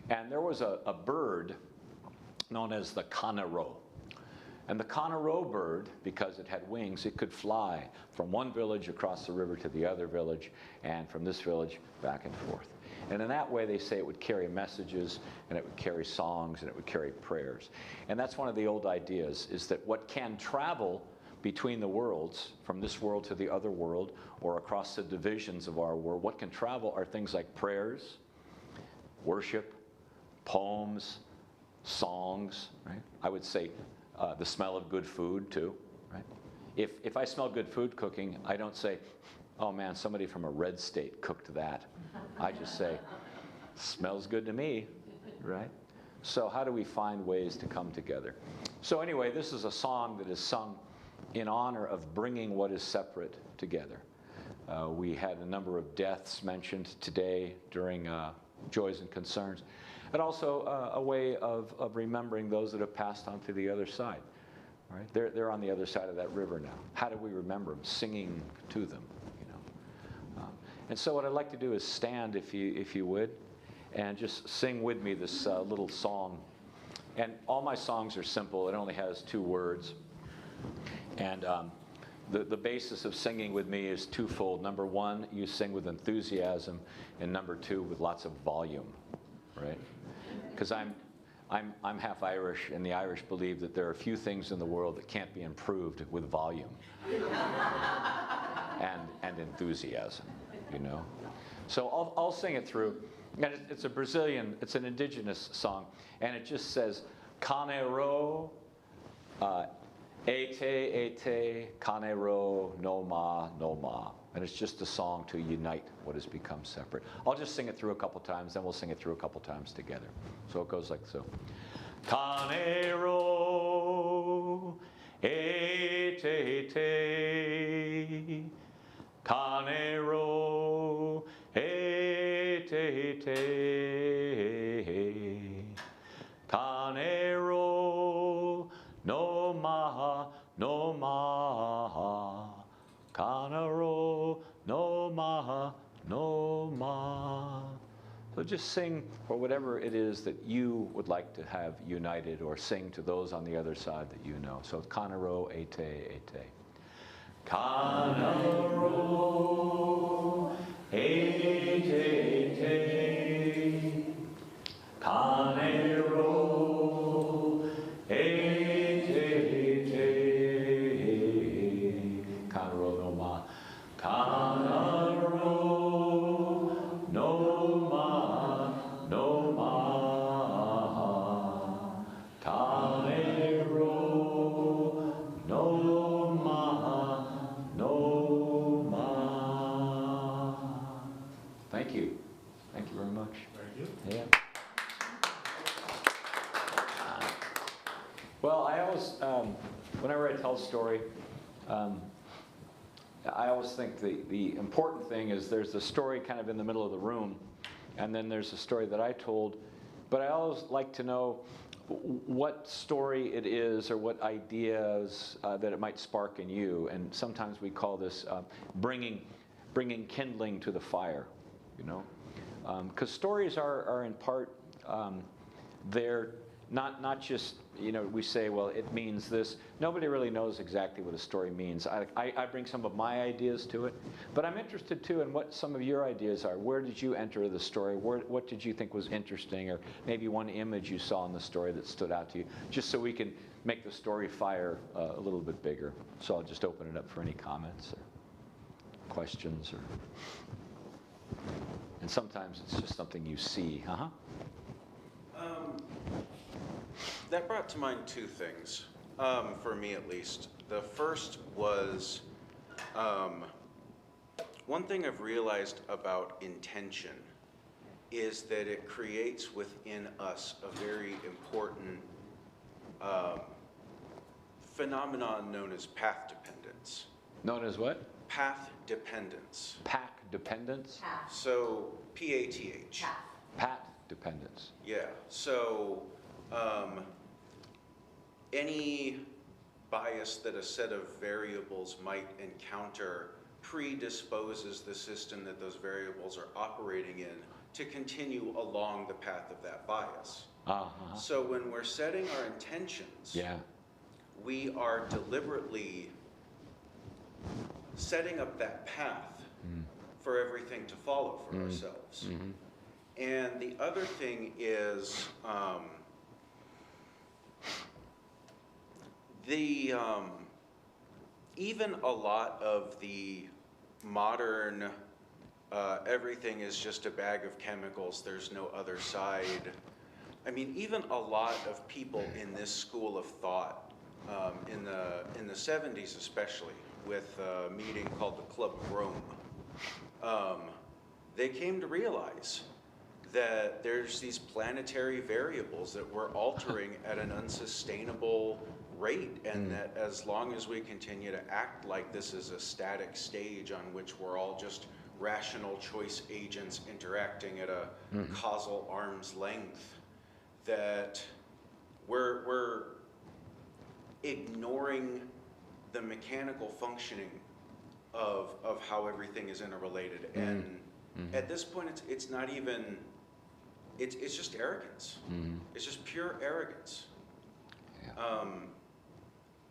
And there was a bird known as the canaro. And the canaro bird, because it had wings, it could fly from one village across the river to the other village, and from this village back and forth. And in that way, they say it would carry messages, and it would carry songs, and it would carry prayers. And that's one of the old ideas, is that what can travel between the worlds, from this world to the other world, or across the divisions of our world, what can travel are things like prayers, worship, poems, songs, right? I would say the smell of good food too, right? If I smell good food cooking, I don't say, oh man, somebody from a red state cooked that. I just say, smells good to me, right? So how do we find ways to come together? So anyway, this is a song that is sung in honor of bringing what is separate together. We had a number of deaths mentioned today during Joys and Concerns, and also a way of remembering those that have passed on to the other side. Right? They're on the other side of that river now. How do we remember them? Singing to them, you know. And so what I'd like to do is stand, if you would, and just sing with me this little song. And all my songs are simple. It only has 2 words. And the basis of singing with me is twofold. Number 1, you sing with enthusiasm, and number 2, with lots of volume, right? Because I'm half Irish, and the Irish believe that there are few things in the world that can't be improved with volume and enthusiasm, you know. So I'll sing it through, and it's a Brazilian, it's an indigenous song, and it just says, Canero, Ete, ete, canero, no ma, no ma. And it's just a song to unite what has become separate. I'll just sing it through a couple times, then we'll sing it through a couple times together. So it goes like so. Canero, ete, ete, canero, ete, ete, canero, no maha, no maha, canaro, no maha, no ma. So just sing for whatever it is that you would like to have united, or sing to those on the other side that you know. So canaro, ete, ete. Canaro, ete, ete, canaro, ete, ete, canaro no ma, canaro no ma, no ma, canaro no ma, no ma. Thank you. Thank you very much. Thank you. Yeah. Well, I always, whenever I tell a story, I always think the important thing is there's the story kind of in the middle of the room, and then there's the story that I told. But I always like to know what story it is, or what ideas that it might spark in you. And sometimes we call this bringing kindling to the fire, you know. Because stories are in part, they're not just, you know, we say, well, it means this. Nobody really knows exactly what a story means. I bring some of my ideas to it, but I'm interested too in what some of your ideas are. Where did you enter the story? What did you think was interesting, or maybe one image you saw in the story that stood out to you, just so we can make the story fire a little bit bigger. So I'll just open it up for any comments or questions, and sometimes it's just something you see. That brought to mind 2 things, for me at least. The first was One thing I've realized about intention is that it creates within us a very important phenomenon known as path dependence. Known as what? Path dependence. Pack dependence? Path. So, P-A-T-H. Path. Pat dependence. Yeah, so any bias that a set of variables might encounter predisposes the system that those variables are operating in to continue along the path of that bias. Uh-huh. So when we're setting our intentions, Yeah. we are deliberately setting up that path for everything to follow for ourselves. Mm-hmm. And the other thing is even a lot of the modern everything is just a bag of chemicals, there's no other side. I mean, even a lot of people in this school of thought, in the 70s especially, with a meeting called the Club of Rome, they came to realize that there's these planetary variables that we're altering at an unsustainable rate, and that as long as we continue to act like this is a static stage on which we're all just rational choice agents interacting at a causal arm's length, that we're ignoring the mechanical functioning of how everything is interrelated. And at this point, it's not even, it's just arrogance. It's just pure arrogance. Yeah.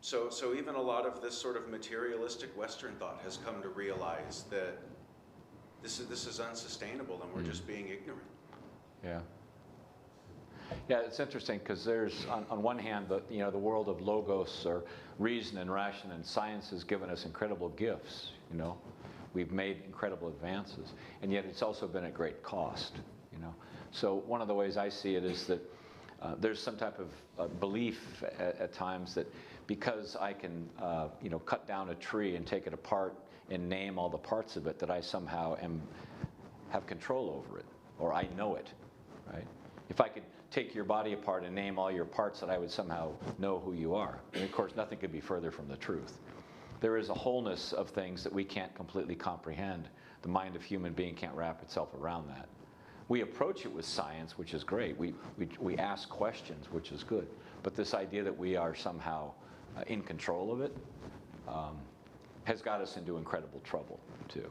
So even a lot of this sort of materialistic Western thought has come to realize that this is unsustainable, and we're just being ignorant. Yeah. Yeah, it's interesting because there's, on one hand, the world of logos or reason and ration and science has given us incredible gifts. We've made incredible advances, and yet it's also been at great cost. So one of the ways I see it is that there's some type of belief at times that because I can, cut down a tree and take it apart and name all the parts of it, that I somehow have control over it, or I know it, right? If I could take your body apart and name all your parts, that I would somehow know who you are. And of course, nothing could be further from the truth. There is a wholeness of things that we can't completely comprehend. The mind of human being can't wrap itself around that. We approach it with science, which is great. We ask questions, which is good. But this idea that we are somehow in control of it has got us into incredible trouble, too.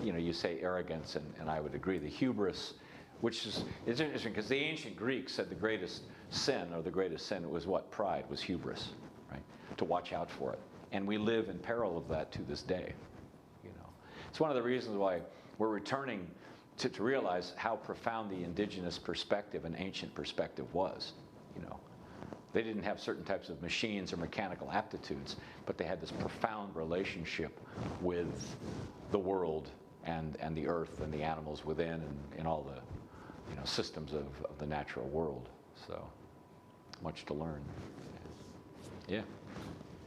You say arrogance, and I would agree. The hubris, which is interesting, because the ancient Greeks said the greatest sin was what? Pride, was hubris, right? To watch out for it. And we live in peril of that to this day. It's one of the reasons why we're returning to realize how profound the indigenous perspective and ancient perspective was. They didn't have certain types of machines or mechanical aptitudes, but they had this profound relationship with the world and the earth and the animals within, and all the systems of the natural world. So much to learn. Yeah.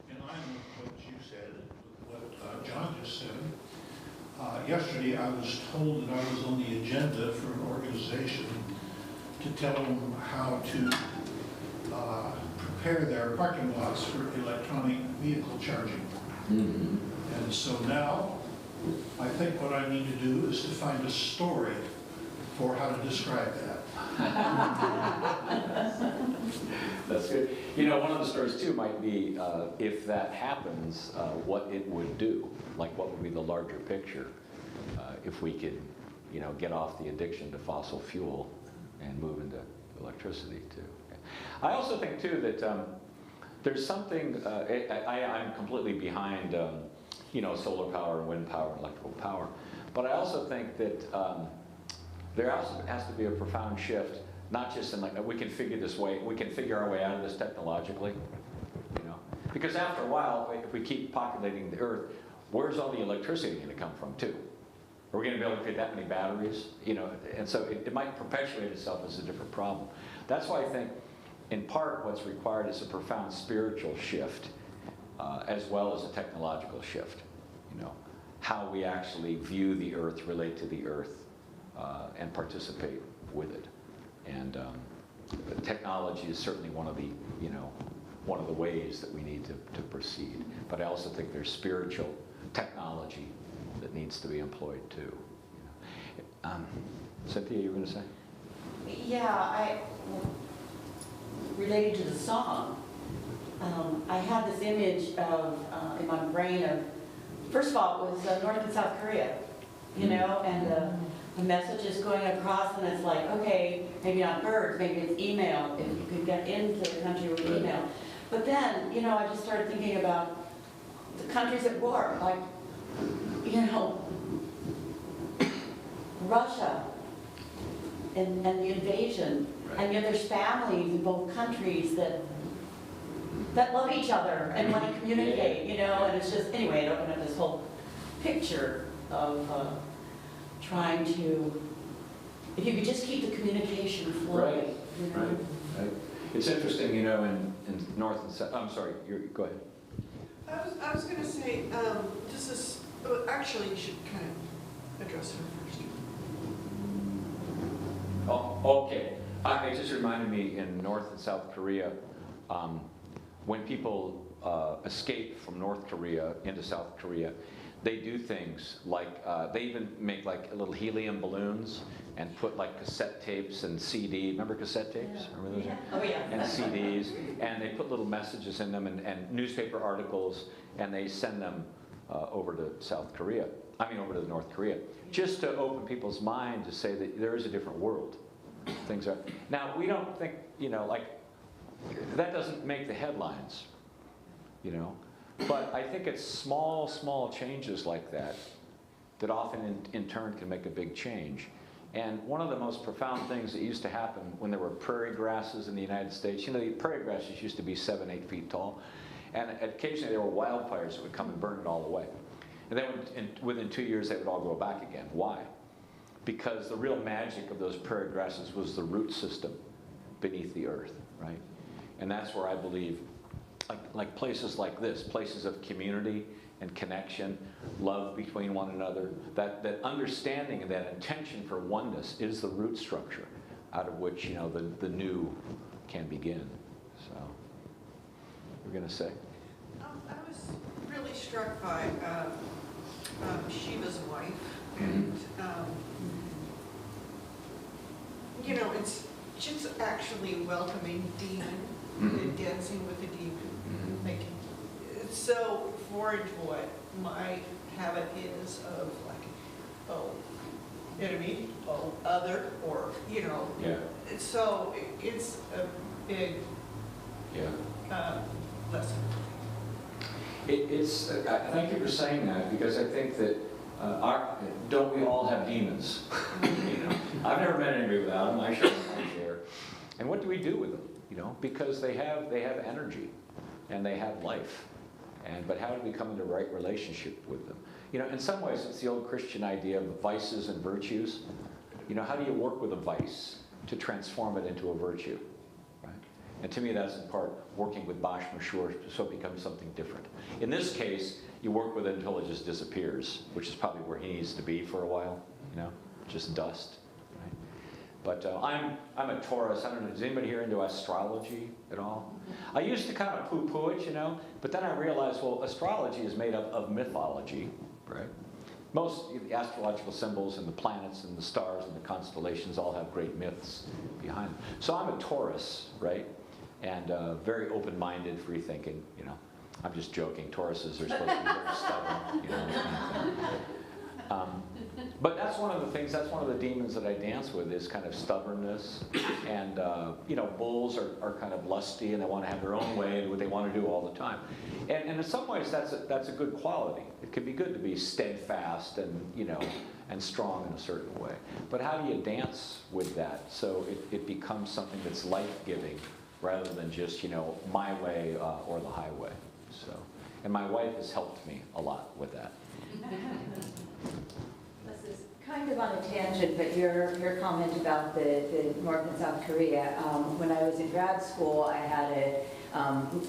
In line with what you said, what John just said, yesterday I was told that I was on the agenda for an organization to tell them how to prepare their parking lots for electronic vehicle charging. And so now I think what I need to do is to find a story for how to describe that. That's good. One of the stories too might be if that happens, what it would do. Like what would be the larger picture if we could, get off the addiction to fossil fuel and move into electricity too. I also think too that there's something, I'm completely behind, solar power, wind power, electrical power. But I also think that there also has to be a profound shift, not just in we can figure our way out of this technologically, Because after a while, if we keep populating the earth, where's all the electricity going to come from too? Are we going to be able to create that many batteries? And so it might perpetuate itself as a different problem. That's why I think, in part, what's required is a profound spiritual shift, as well as a technological shift. how we actually view the earth, relate to the earth, and participate with it. And technology is certainly one of the, one of the ways that we need to proceed. But I also think there's spiritual technology that needs to be employed too. Cynthia, you were going to say? Yeah, related to the song, I had this image of, in my brain of, first of all, it was North and South Korea, and the message is going across, and it's like, okay, maybe not birds, maybe it's email, if you could get into the country with email. But then, I just started thinking about the countries at war, like, Russia and the invasion, and yet there's families in both countries that love each other and want to communicate, and it's just, anyway, it opened up this whole picture of trying to, if you could just keep the communication flowing. Right. It's interesting, in North and South, I'm sorry, go ahead. I was going to say, this is, actually you should kind of address her first. Oh, okay. It just reminded me in North and South Korea, when people escape from North Korea into South Korea, they do things like, they even make like little helium balloons and put like cassette tapes and CD. Remember cassette tapes? Yeah. Remember those? Yeah. Oh, yeah. And CDs. And they put little messages in them and newspaper articles, and they send them over to South Korea. Over to North Korea. Just to open people's mind to say that there is a different world. Things are. Now, we don't think, that doesn't make the headlines, But I think it's small changes like that that often in turn can make a big change. And one of the most profound things that used to happen when there were prairie grasses in the United States, the prairie grasses used to be 7-8 feet tall, and occasionally there were wildfires that would come and burn it all away. And then within 2 years they would all grow back again. Why? Because the real magic of those prairie grasses was the root system beneath the earth, right? And that's where I believe like places like this, places of community and connection, love between one another, that understanding and that intention for oneness is the root structure out of which, the new can begin. So, you're going to say? I was really struck by Shiva's wife, and she's actually welcoming demon and dancing with the demon. Like, it's so foreign to what my habit is of other, or Yeah. So it's a big lesson. Thank you for saying that, because I think that don't we all have demons? I've never met anybody without them. I share my share. And what do we do with them? Because they have energy and they have life. But how do we come into right relationship with them? In some ways, it's the old Christian idea of vices and virtues. How do you work with a vice to transform it into a virtue? Right? And to me, that's in part working with Bash Mashur so it becomes something different. In this case, you work with it until it just disappears, which is probably where he needs to be for a while, just dust. Right? But I'm a Taurus. I don't know, is anybody here into astrology at all? I used to kind of poo-poo it, but then I realized, well, astrology is made up of mythology, right? Most of the astrological symbols and the planets and the stars and the constellations all have great myths behind them. So I'm a Taurus, right? And very open-minded, free-thinking, I'm just joking. Tauruses are supposed to be very stubborn, But that's one of the things, that's one of the demons that I dance with, is kind of stubbornness. And, bulls are kind of lusty and they want to have their own way and what they want to do all the time. And in some ways, that's a good quality. It can be good to be steadfast and, and strong in a certain way. But how do you dance with that so it becomes something that's life-giving rather than just, my way or the highway? So, and my wife has helped me a lot with that. This is kind of on a tangent, but your comment about the North and South Korea. When I was in grad school, I had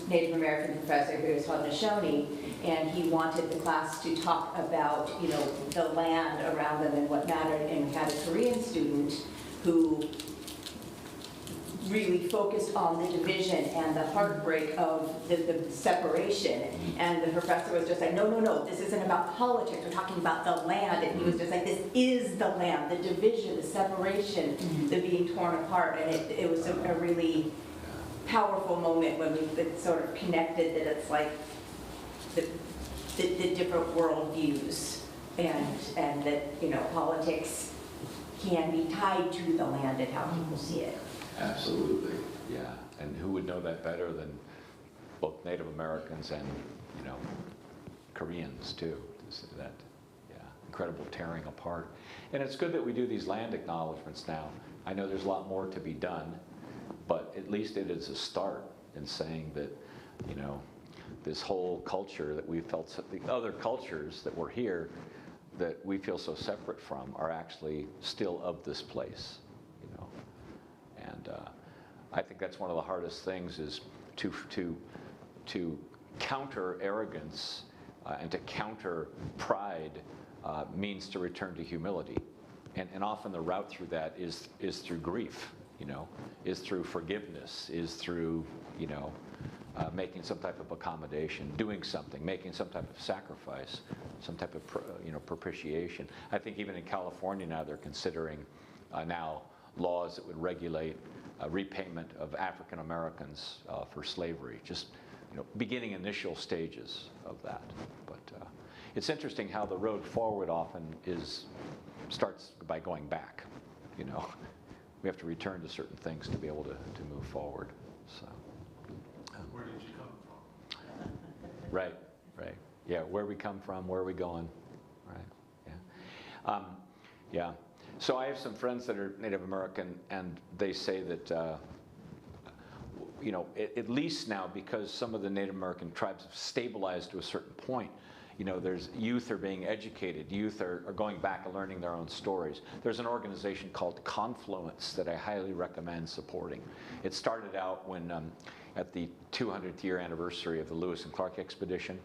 Native American professor who was Haudenosaunee, and he wanted the class to talk about, the land around them and what mattered, and we had a Korean student who really focused on the division and the heartbreak of the separation. And the professor was just like, no, this isn't about politics, we're talking about the land. And he was just like, this is the land, the division, the separation, the being torn apart. And it was a really powerful moment when we sort of connected that it's like the different worldviews, and that, politics can be tied to the land and how people see it. Absolutely, yeah. And who would know that better than both Native Americans and, Koreans too? That, yeah, incredible tearing apart. And it's good that we do these land acknowledgements now. I know there's a lot more to be done, but at least it is a start in saying that, this whole culture that we felt, the other cultures that were here that we feel so separate from are actually still of this place. And I think that's one of the hardest things is to counter arrogance and to counter pride means to return to humility. And often the route through that is through grief, is through forgiveness, is through, making some type of accommodation, doing something, making some type of sacrifice, some type of, propitiation. I think even in California now they're considering now laws that would regulate repayment of African Americans for slavery, just beginning initial stages of that. But it's interesting how the road forward often starts by going back. We have to return to certain things to be able to move forward. So. Where did you come from? Right. Yeah, where we come from, where are we going? Right. Yeah. Yeah. So I have some friends that are Native American, and they say that, at least now, because some of the Native American tribes have stabilized to a certain point, there's youth are being educated, youth are going back and learning their own stories. There's an organization called Confluence that I highly recommend supporting. It started out when, at the 200th year anniversary of the Lewis and Clark expedition.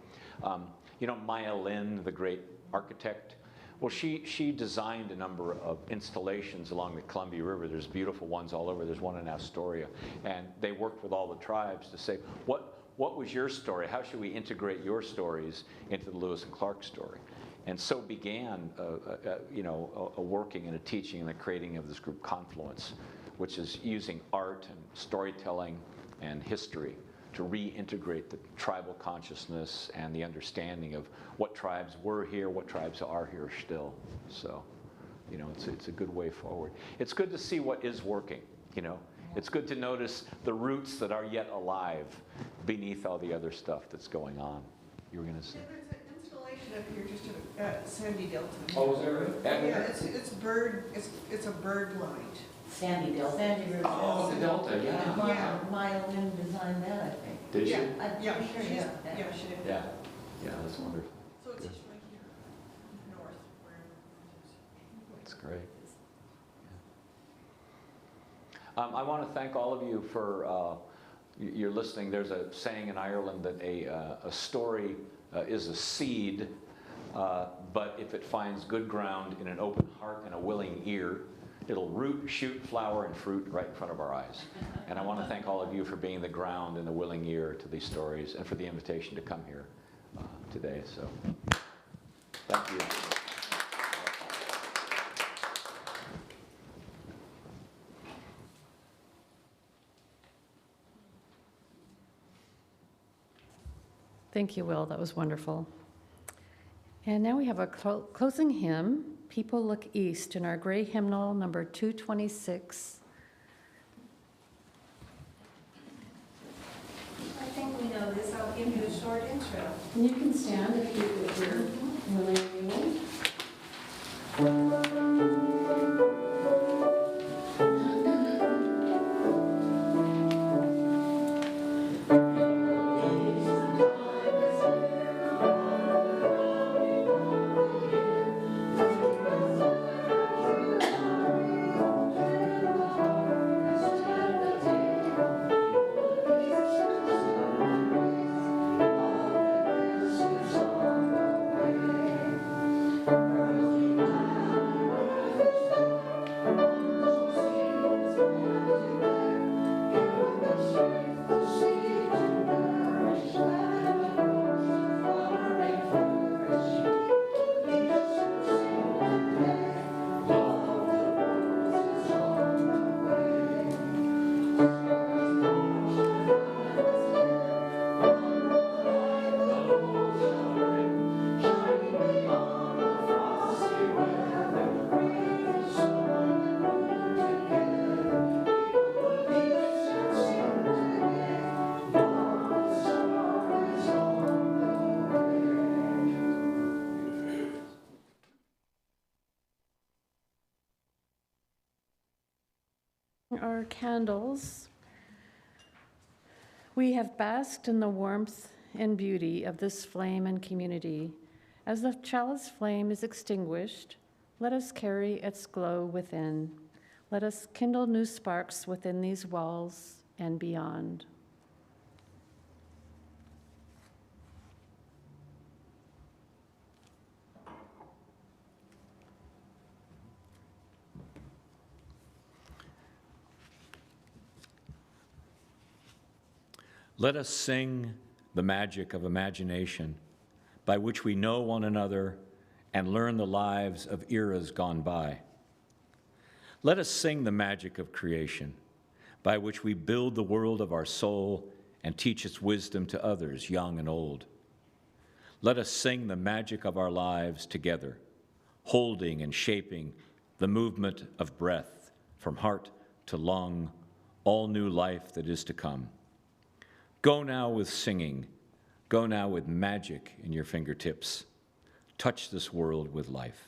Maya Lin, the great architect, well, she designed a number of installations along the Columbia River. There's beautiful ones all over. There's one in Astoria. And they worked with all the tribes to say, what was your story? How should we integrate your stories into the Lewis and Clark story? And so began, a working and a teaching and the creating of this group Confluence, which is using art and storytelling and history to reintegrate the tribal consciousness and the understanding of what tribes were here, what tribes are here still. So, it's a good way forward. It's good to see what is working, It's good to notice the roots that are yet alive beneath all the other stuff that's going on. You were going to say? Yeah, there's an installation up here just at Sandy Delta. Oh, is there? Yeah, it's a bird light. Sandy Delta. Oh, the Delta, yeah. Yeah. Maya Lin designed that, I think. Did you? Yeah, I'm sure, she did. Yeah. Yeah, that's wonderful. So it's just right here, north, wherever it is. That's great. I want to thank all of you for your listening. There's a saying in Ireland that a story is a seed, but if it finds good ground in an open heart and a willing ear, it'll root, shoot, flower, and fruit right in front of our eyes. And I want to thank all of you for being the ground and the willing ear to these stories and for the invitation to come here today. So, thank you. Thank you, Will. That was wonderful. And now we have a closing hymn, People Look East, in our gray hymnal number 226. I think we know this. I'll give you a short intro. You can stand if you're willing and able. our candles, we have basked in the warmth and beauty of this flame and community. As the chalice flame is extinguished, let us carry its glow within. Let us kindle new sparks within these walls and beyond. Let us sing the magic of imagination, by which we know one another and learn the lives of eras gone by. Let us sing the magic of creation, by which we build the world of our soul and teach its wisdom to others, young and old. Let us sing the magic of our lives together, holding and shaping the movement of breath from heart to lung, all new life that is to come. Go now with singing, go now with magic in your fingertips. Touch this world with life.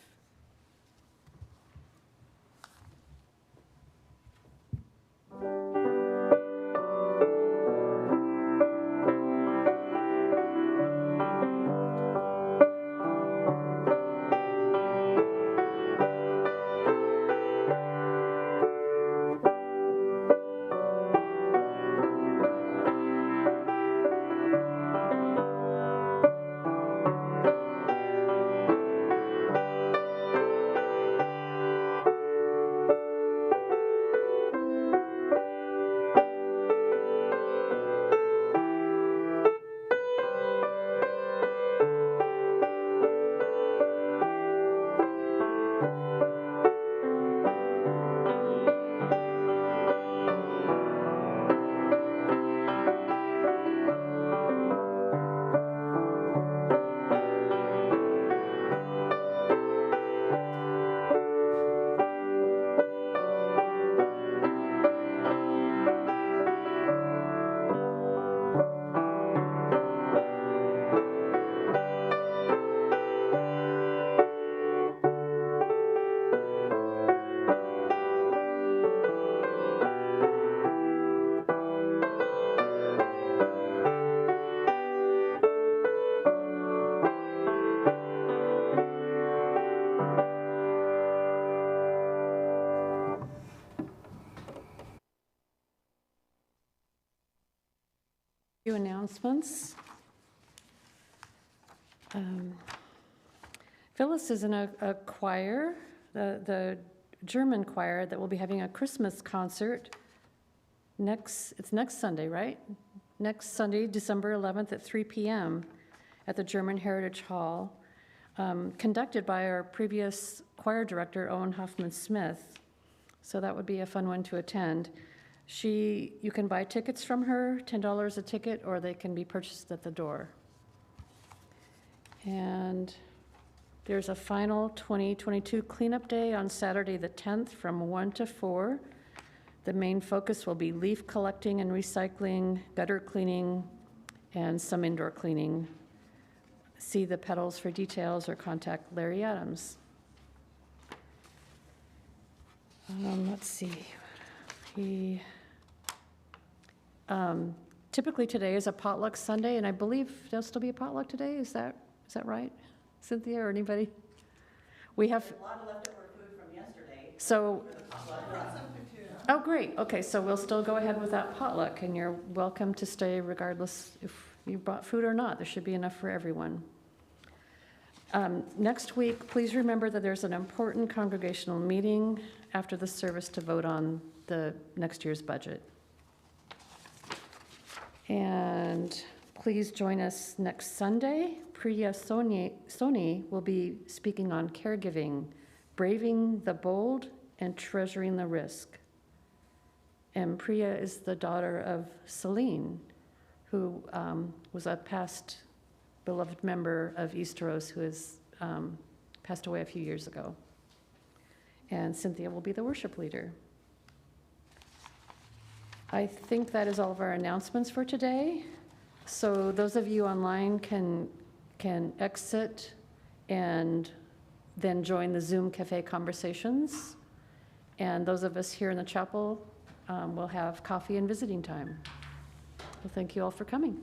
Few announcements. Phyllis is in a choir, the German choir, that will be having a Christmas concert it's next Sunday, right? Next Sunday, December 11th at 3 p.m. at the German Heritage Hall, conducted by our previous choir director, Owen Hoffman-Smith. So that would be a fun one to attend. You can buy tickets from her, $10 a ticket, or they can be purchased at the door. And there's a final 2022 cleanup day on Saturday the 10th from 1 to 4. The main focus will be leaf collecting and recycling, gutter cleaning, and some indoor cleaning. See the pedals for details or contact Larry Adams. Let's see. Typically today is a potluck Sunday, and I believe there'll still be a potluck today. Is that right, Cynthia, or anybody? We have A lot of leftover food from yesterday. so. I brought something too. Oh, great. Okay, so we'll still go ahead with that potluck, and you're welcome to stay regardless if you brought food or not. There should be enough for everyone. Next week, please remember that there's an important congregational meeting after the service to vote on the next year's budget. And please join us next Sunday. Priya Soni will be speaking on caregiving, braving the bold and treasuring the risk. And Priya is the daughter of Celine, who was a past beloved member of Eastrose who has passed away a few years ago. And Cynthia will be the worship leader. I think that is all of our announcements for today. So those of you online can exit and then join the Zoom Cafe conversations. And those of us here in the chapel we'll have coffee and visiting time. Well, thank you all for coming.